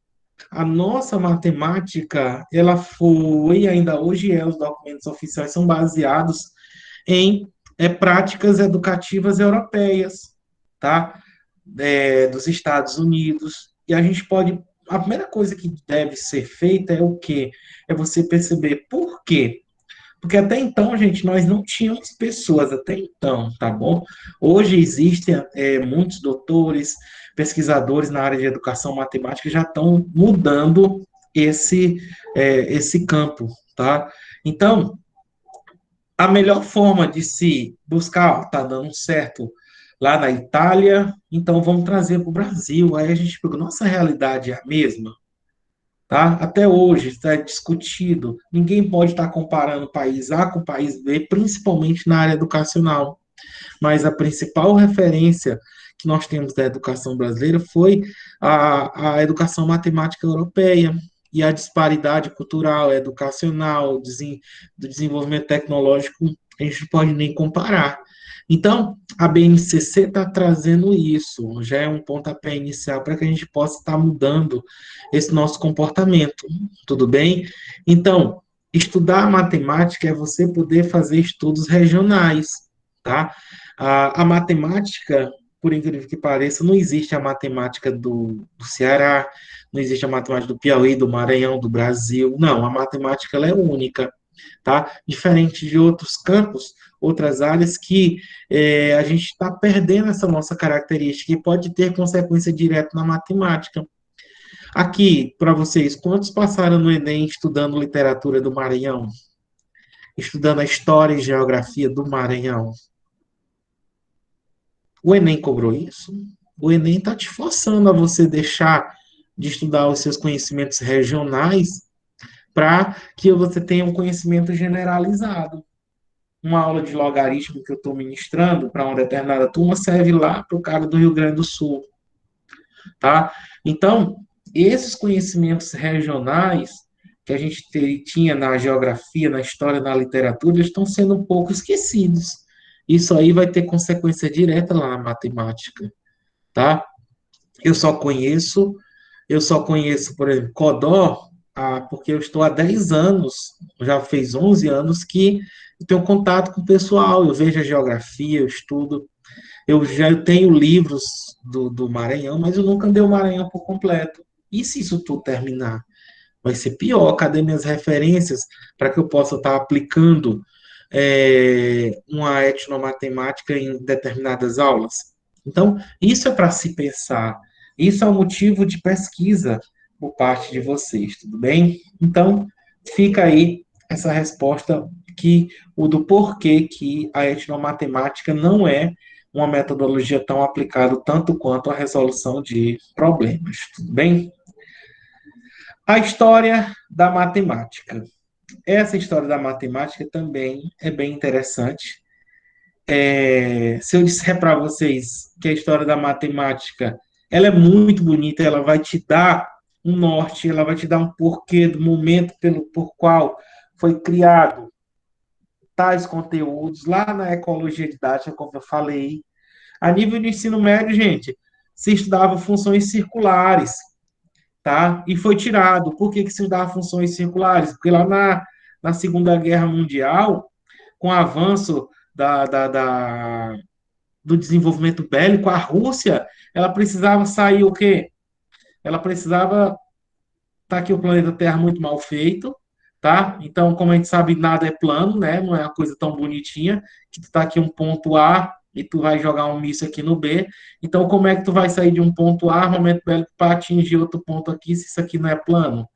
A nossa matemática, ela foi, ainda hoje os documentos oficiais são baseados em práticas educativas europeias, tá? Dos Estados Unidos. E a primeira coisa que deve ser feita é o quê? É você perceber por quê. Porque até então, gente, nós não tínhamos pessoas, até então, tá bom? Hoje existem muitos doutores, pesquisadores na área de educação matemática que já estão mudando esse campo, tá? Então, a melhor forma de se buscar, tá dando certo lá na Itália, então vamos trazer para o Brasil. Aí a gente pega, nossa realidade é a mesma, tá? Até hoje está discutido. Ninguém pode estar comparando o país A com o país B, principalmente na área educacional. Mas a principal referência que nós temos da educação brasileira foi a educação matemática europeia, e a disparidade cultural, educacional, do desenvolvimento tecnológico, a gente não pode nem comparar. Então, a BNCC está trazendo isso, já é um pontapé inicial para que a gente possa estar mudando esse nosso comportamento, tudo bem? Então, estudar matemática é você poder fazer estudos regionais, tá? A matemática, por incrível que pareça, não existe a matemática do Ceará, não existe a matemática do Piauí, do Maranhão, do Brasil. Não, a matemática ela é única, tá? Diferente de outros campos, outras áreas que a gente está perdendo essa nossa característica e pode ter consequência direta na matemática. Aqui, para vocês, quantos passaram no Enem estudando literatura do Maranhão? Estudando a história e geografia do Maranhão? O Enem cobrou isso? O Enem está te forçando a você deixar de estudar os seus conhecimentos regionais para que você tenha um conhecimento generalizado. Uma aula de logaritmo que eu estou ministrando para uma determinada turma serve lá para o cara do Rio Grande do Sul, tá? Então, esses conhecimentos regionais que a gente tinha na geografia, na história, na literatura, eles estão sendo um pouco esquecidos. Isso aí vai ter consequência direta lá na matemática, tá? Eu só conheço, por exemplo, Codó, porque eu estou há 10 anos, já fez 11 anos que eu tenho contato com o pessoal, eu vejo a geografia, eu estudo, eu já tenho livros do Maranhão, mas eu nunca andei o Maranhão por completo. E se isso tudo terminar? Vai ser pior. Cadê minhas referências para que eu possa estar aplicando uma etnomatemática em determinadas aulas? Então, isso é para se pensar. Isso é um motivo de pesquisa por parte de vocês, tudo bem? Então, fica aí essa resposta o do porquê que a etnomatemática não é uma metodologia tão aplicada tanto quanto a resolução de problemas, tudo bem? A história da matemática. Essa história da matemática também é bem interessante. Se eu disser para vocês que a história da matemática ela é muito bonita, ela vai te dar um norte, ela vai te dar um porquê do momento por qual foi criado tais conteúdos lá na ecologia didática, como eu falei. A nível de ensino médio, gente, se estudava funções circulares, tá? E foi tirado. Por que se estudava funções circulares? Porque lá na Segunda Guerra Mundial, com o avanço do desenvolvimento bélico, a Rússia, ela precisava sair o quê? Ela precisava estar aqui o planeta Terra muito mal feito, tá? Então, como a gente sabe, nada é plano, né? Não é uma coisa tão bonitinha, que tu tá aqui um ponto A e tu vai jogar um míssil aqui no B. Então, como é que tu vai sair de um ponto A, armamento bélico, para atingir outro ponto aqui, se isso aqui não é plano?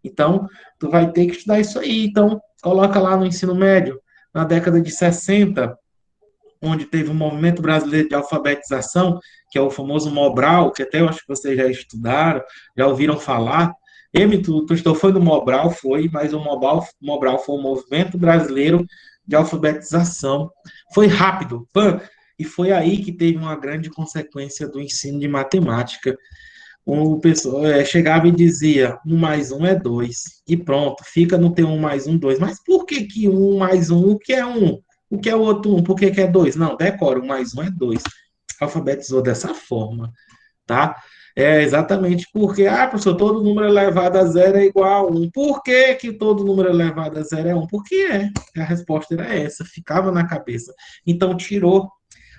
Então, tu vai ter que estudar isso aí. Então, coloca lá no ensino médio, na década de 60, onde teve um movimento brasileiro de alfabetização, que é o famoso Mobral, que até eu acho que vocês já estudaram, já ouviram falar. Tu estou foi no Mobral, foi, mas o Mobral foi um movimento brasileiro de alfabetização. Foi rápido, e foi aí que teve uma grande consequência do ensino de matemática. O pessoal chegava e dizia 1 mais 1 é 2, e pronto, fica no teu 1 mais 1, 2. Mas por que 1 mais 1, o que é 1? O que é o outro 1? Por que é 2? Não, decora, 1 mais 1 é 2. Alfabetizou dessa forma, tá? É exatamente porque, professor, todo número elevado a zero é igual a 1. Por que todo número elevado a zero é 1? Porque a resposta era essa, ficava na cabeça. Então, tirou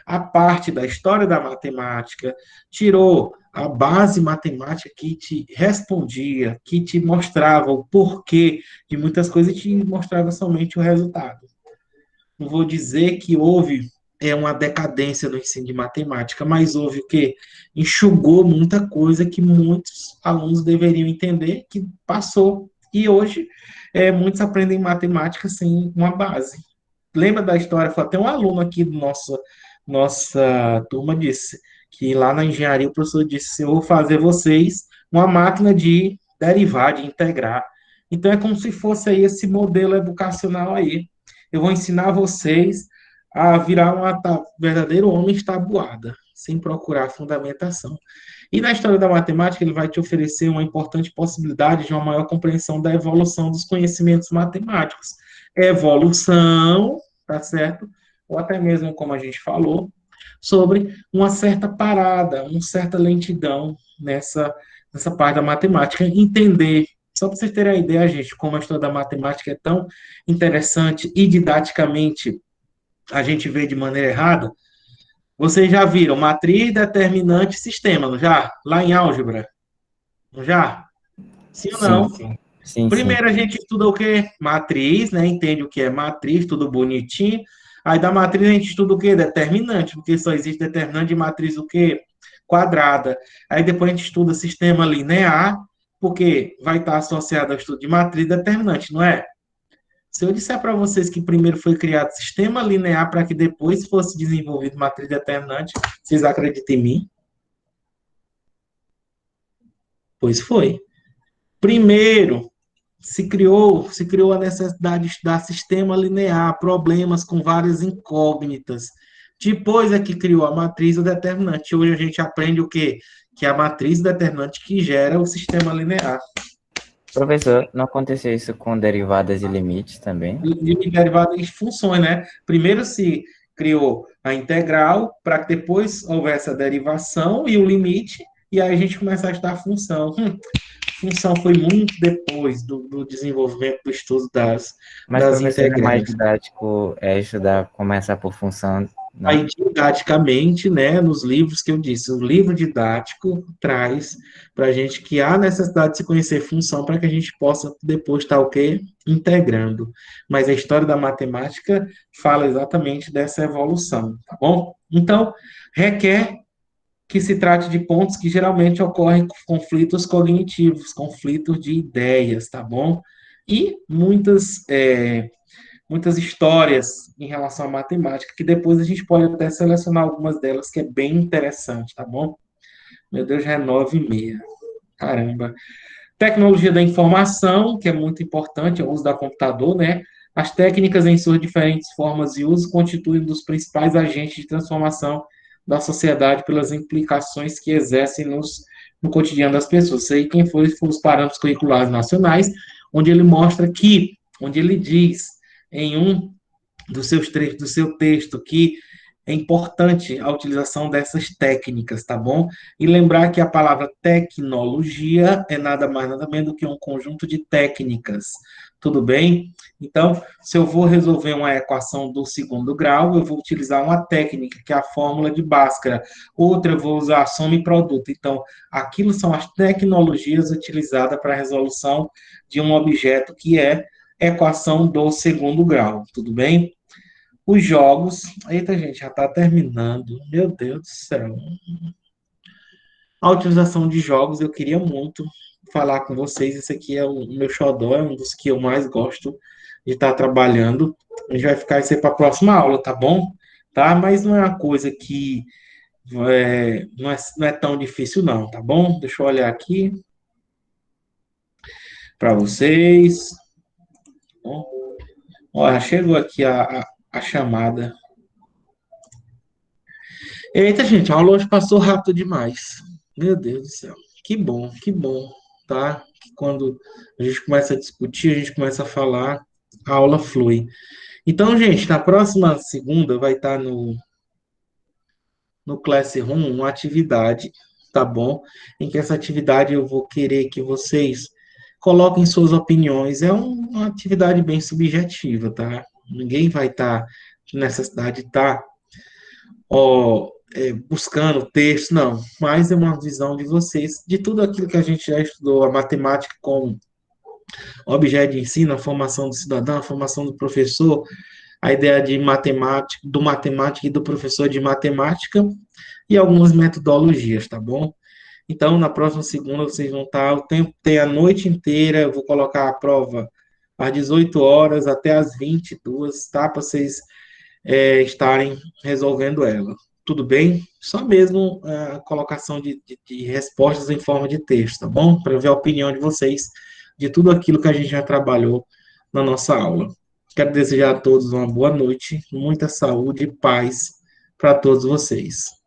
a parte da história da matemática, tirou a base matemática que te respondia, que te mostrava o porquê de muitas coisas e te mostrava somente o resultado. Não vou dizer que houve uma decadência no ensino de matemática, mas houve o quê? Enxugou muita coisa que muitos alunos deveriam entender, que passou. E hoje, muitos aprendem matemática sem uma base. Lembra da história? Foi até um aluno aqui do nossa turma disse que lá na engenharia o professor disse: eu vou fazer vocês uma máquina de derivar, de integrar. Então, é como se fosse aí esse modelo educacional aí. Eu vou ensinar vocês a virar verdadeiro homem tabuada, sem procurar fundamentação. E na história da matemática, ele vai te oferecer uma importante possibilidade de uma maior compreensão da evolução dos conhecimentos matemáticos. Evolução, tá certo? Ou até mesmo, como a gente falou, sobre uma certa parada, uma certa lentidão nessa parte da matemática. Entender, só para vocês terem a ideia, gente, como a história da matemática é tão interessante e didaticamente a gente vê de maneira errada. Vocês já viram matriz, determinante, sistema, não já? Lá em álgebra. Não já? Sim ou não? Sim. Primeiro a gente estuda o quê? Matriz, né? Entende o que é matriz, tudo bonitinho. Aí da matriz a gente estuda o quê? Determinante, porque só existe determinante de matriz o quê? Quadrada. Aí depois a gente estuda sistema linear, porque vai estar associado ao estudo de matriz determinante, não é? Se eu disser para vocês que primeiro foi criado sistema linear para que depois fosse desenvolvido matriz determinante, vocês acreditam em mim? Pois foi. Primeiro, se criou a necessidade de estudar sistema linear, problemas com várias incógnitas. Depois é que criou a matriz o determinante. Hoje a gente aprende o quê? Que é a matriz determinante que gera o sistema linear. Professor, não aconteceu isso com derivadas e limites também? E derivadas de funções, né? Primeiro se criou a integral, para que depois houvesse a derivação e o limite, e aí a gente começa a estudar a função. Função foi muito depois do desenvolvimento do estudo das Professor, não é mais integrais. didático estudar, começar por função? Não. Aí, didaticamente, né, nos livros que eu disse, o livro didático traz para a gente que há necessidade de se conhecer função para que a gente possa depois estar o quê? Integrando. Mas a história da matemática fala exatamente dessa evolução, tá bom? Então, requer que se trate de pontos que geralmente ocorrem com conflitos cognitivos, conflitos de ideias, tá bom? E muitas histórias em relação à matemática, que depois a gente pode até selecionar algumas delas, que é bem interessante, tá bom? Meu Deus, já é 9h30. Caramba. Tecnologia da informação, que é muito importante, é o uso da computador, né? As técnicas em suas diferentes formas e uso constituem um dos principais agentes de transformação da sociedade pelas implicações que exercem no cotidiano das pessoas. Isso aí quem foi os parâmetros curriculares nacionais, onde ele diz em um dos seus trechos do seu texto que é importante a utilização dessas técnicas, tá bom? E lembrar que a palavra tecnologia é nada mais, nada menos do que um conjunto de técnicas, tudo bem? Então, se eu vou resolver uma equação do segundo grau, eu vou utilizar uma técnica, que é a fórmula de Bhaskara. Outra, eu vou usar a soma e produto. Então, aquilo são as tecnologias utilizadas para a resolução de um objeto que é equação do segundo grau, tudo bem? Os jogos. Eita, gente, já está terminando. Meu Deus do céu. A utilização de jogos, eu queria muito falar com vocês. Esse aqui é o meu xodó, é um dos que eu mais gosto de estar trabalhando. A gente vai ficar isso aí para a próxima aula, tá bom? Tá? Mas não é uma coisa que não é tão difícil, não, tá bom? Deixa eu olhar aqui para vocês. Bom, olha, chegou aqui a chamada. Eita, gente, a aula hoje passou rápido demais. Meu Deus do céu. Que bom, tá? Que quando a gente começa a discutir, a gente começa a falar, a aula flui. Então, gente, na próxima segunda vai estar no Classroom uma atividade, tá bom? Em que essa atividade eu vou querer que vocês coloquem suas opiniões. É uma atividade bem subjetiva, tá? Ninguém vai estar necessidade de estar buscando texto, não. Mas é uma visão de vocês, de tudo aquilo que a gente já estudou, a matemática como objeto de ensino, a formação do cidadão, a formação do professor, a ideia de matemática, do matemático e do professor de matemática, e algumas metodologias, tá bom? Então, na próxima segunda, vocês vão estar, o tempo tem a noite inteira, eu vou colocar a prova às 18 horas até às 22, tá? Para vocês estarem resolvendo ela, tudo bem? Só mesmo a colocação de respostas em forma de texto, tá bom? Para ver a opinião de vocês de tudo aquilo que a gente já trabalhou na nossa aula. Quero desejar a todos uma boa noite, muita saúde e paz para todos vocês.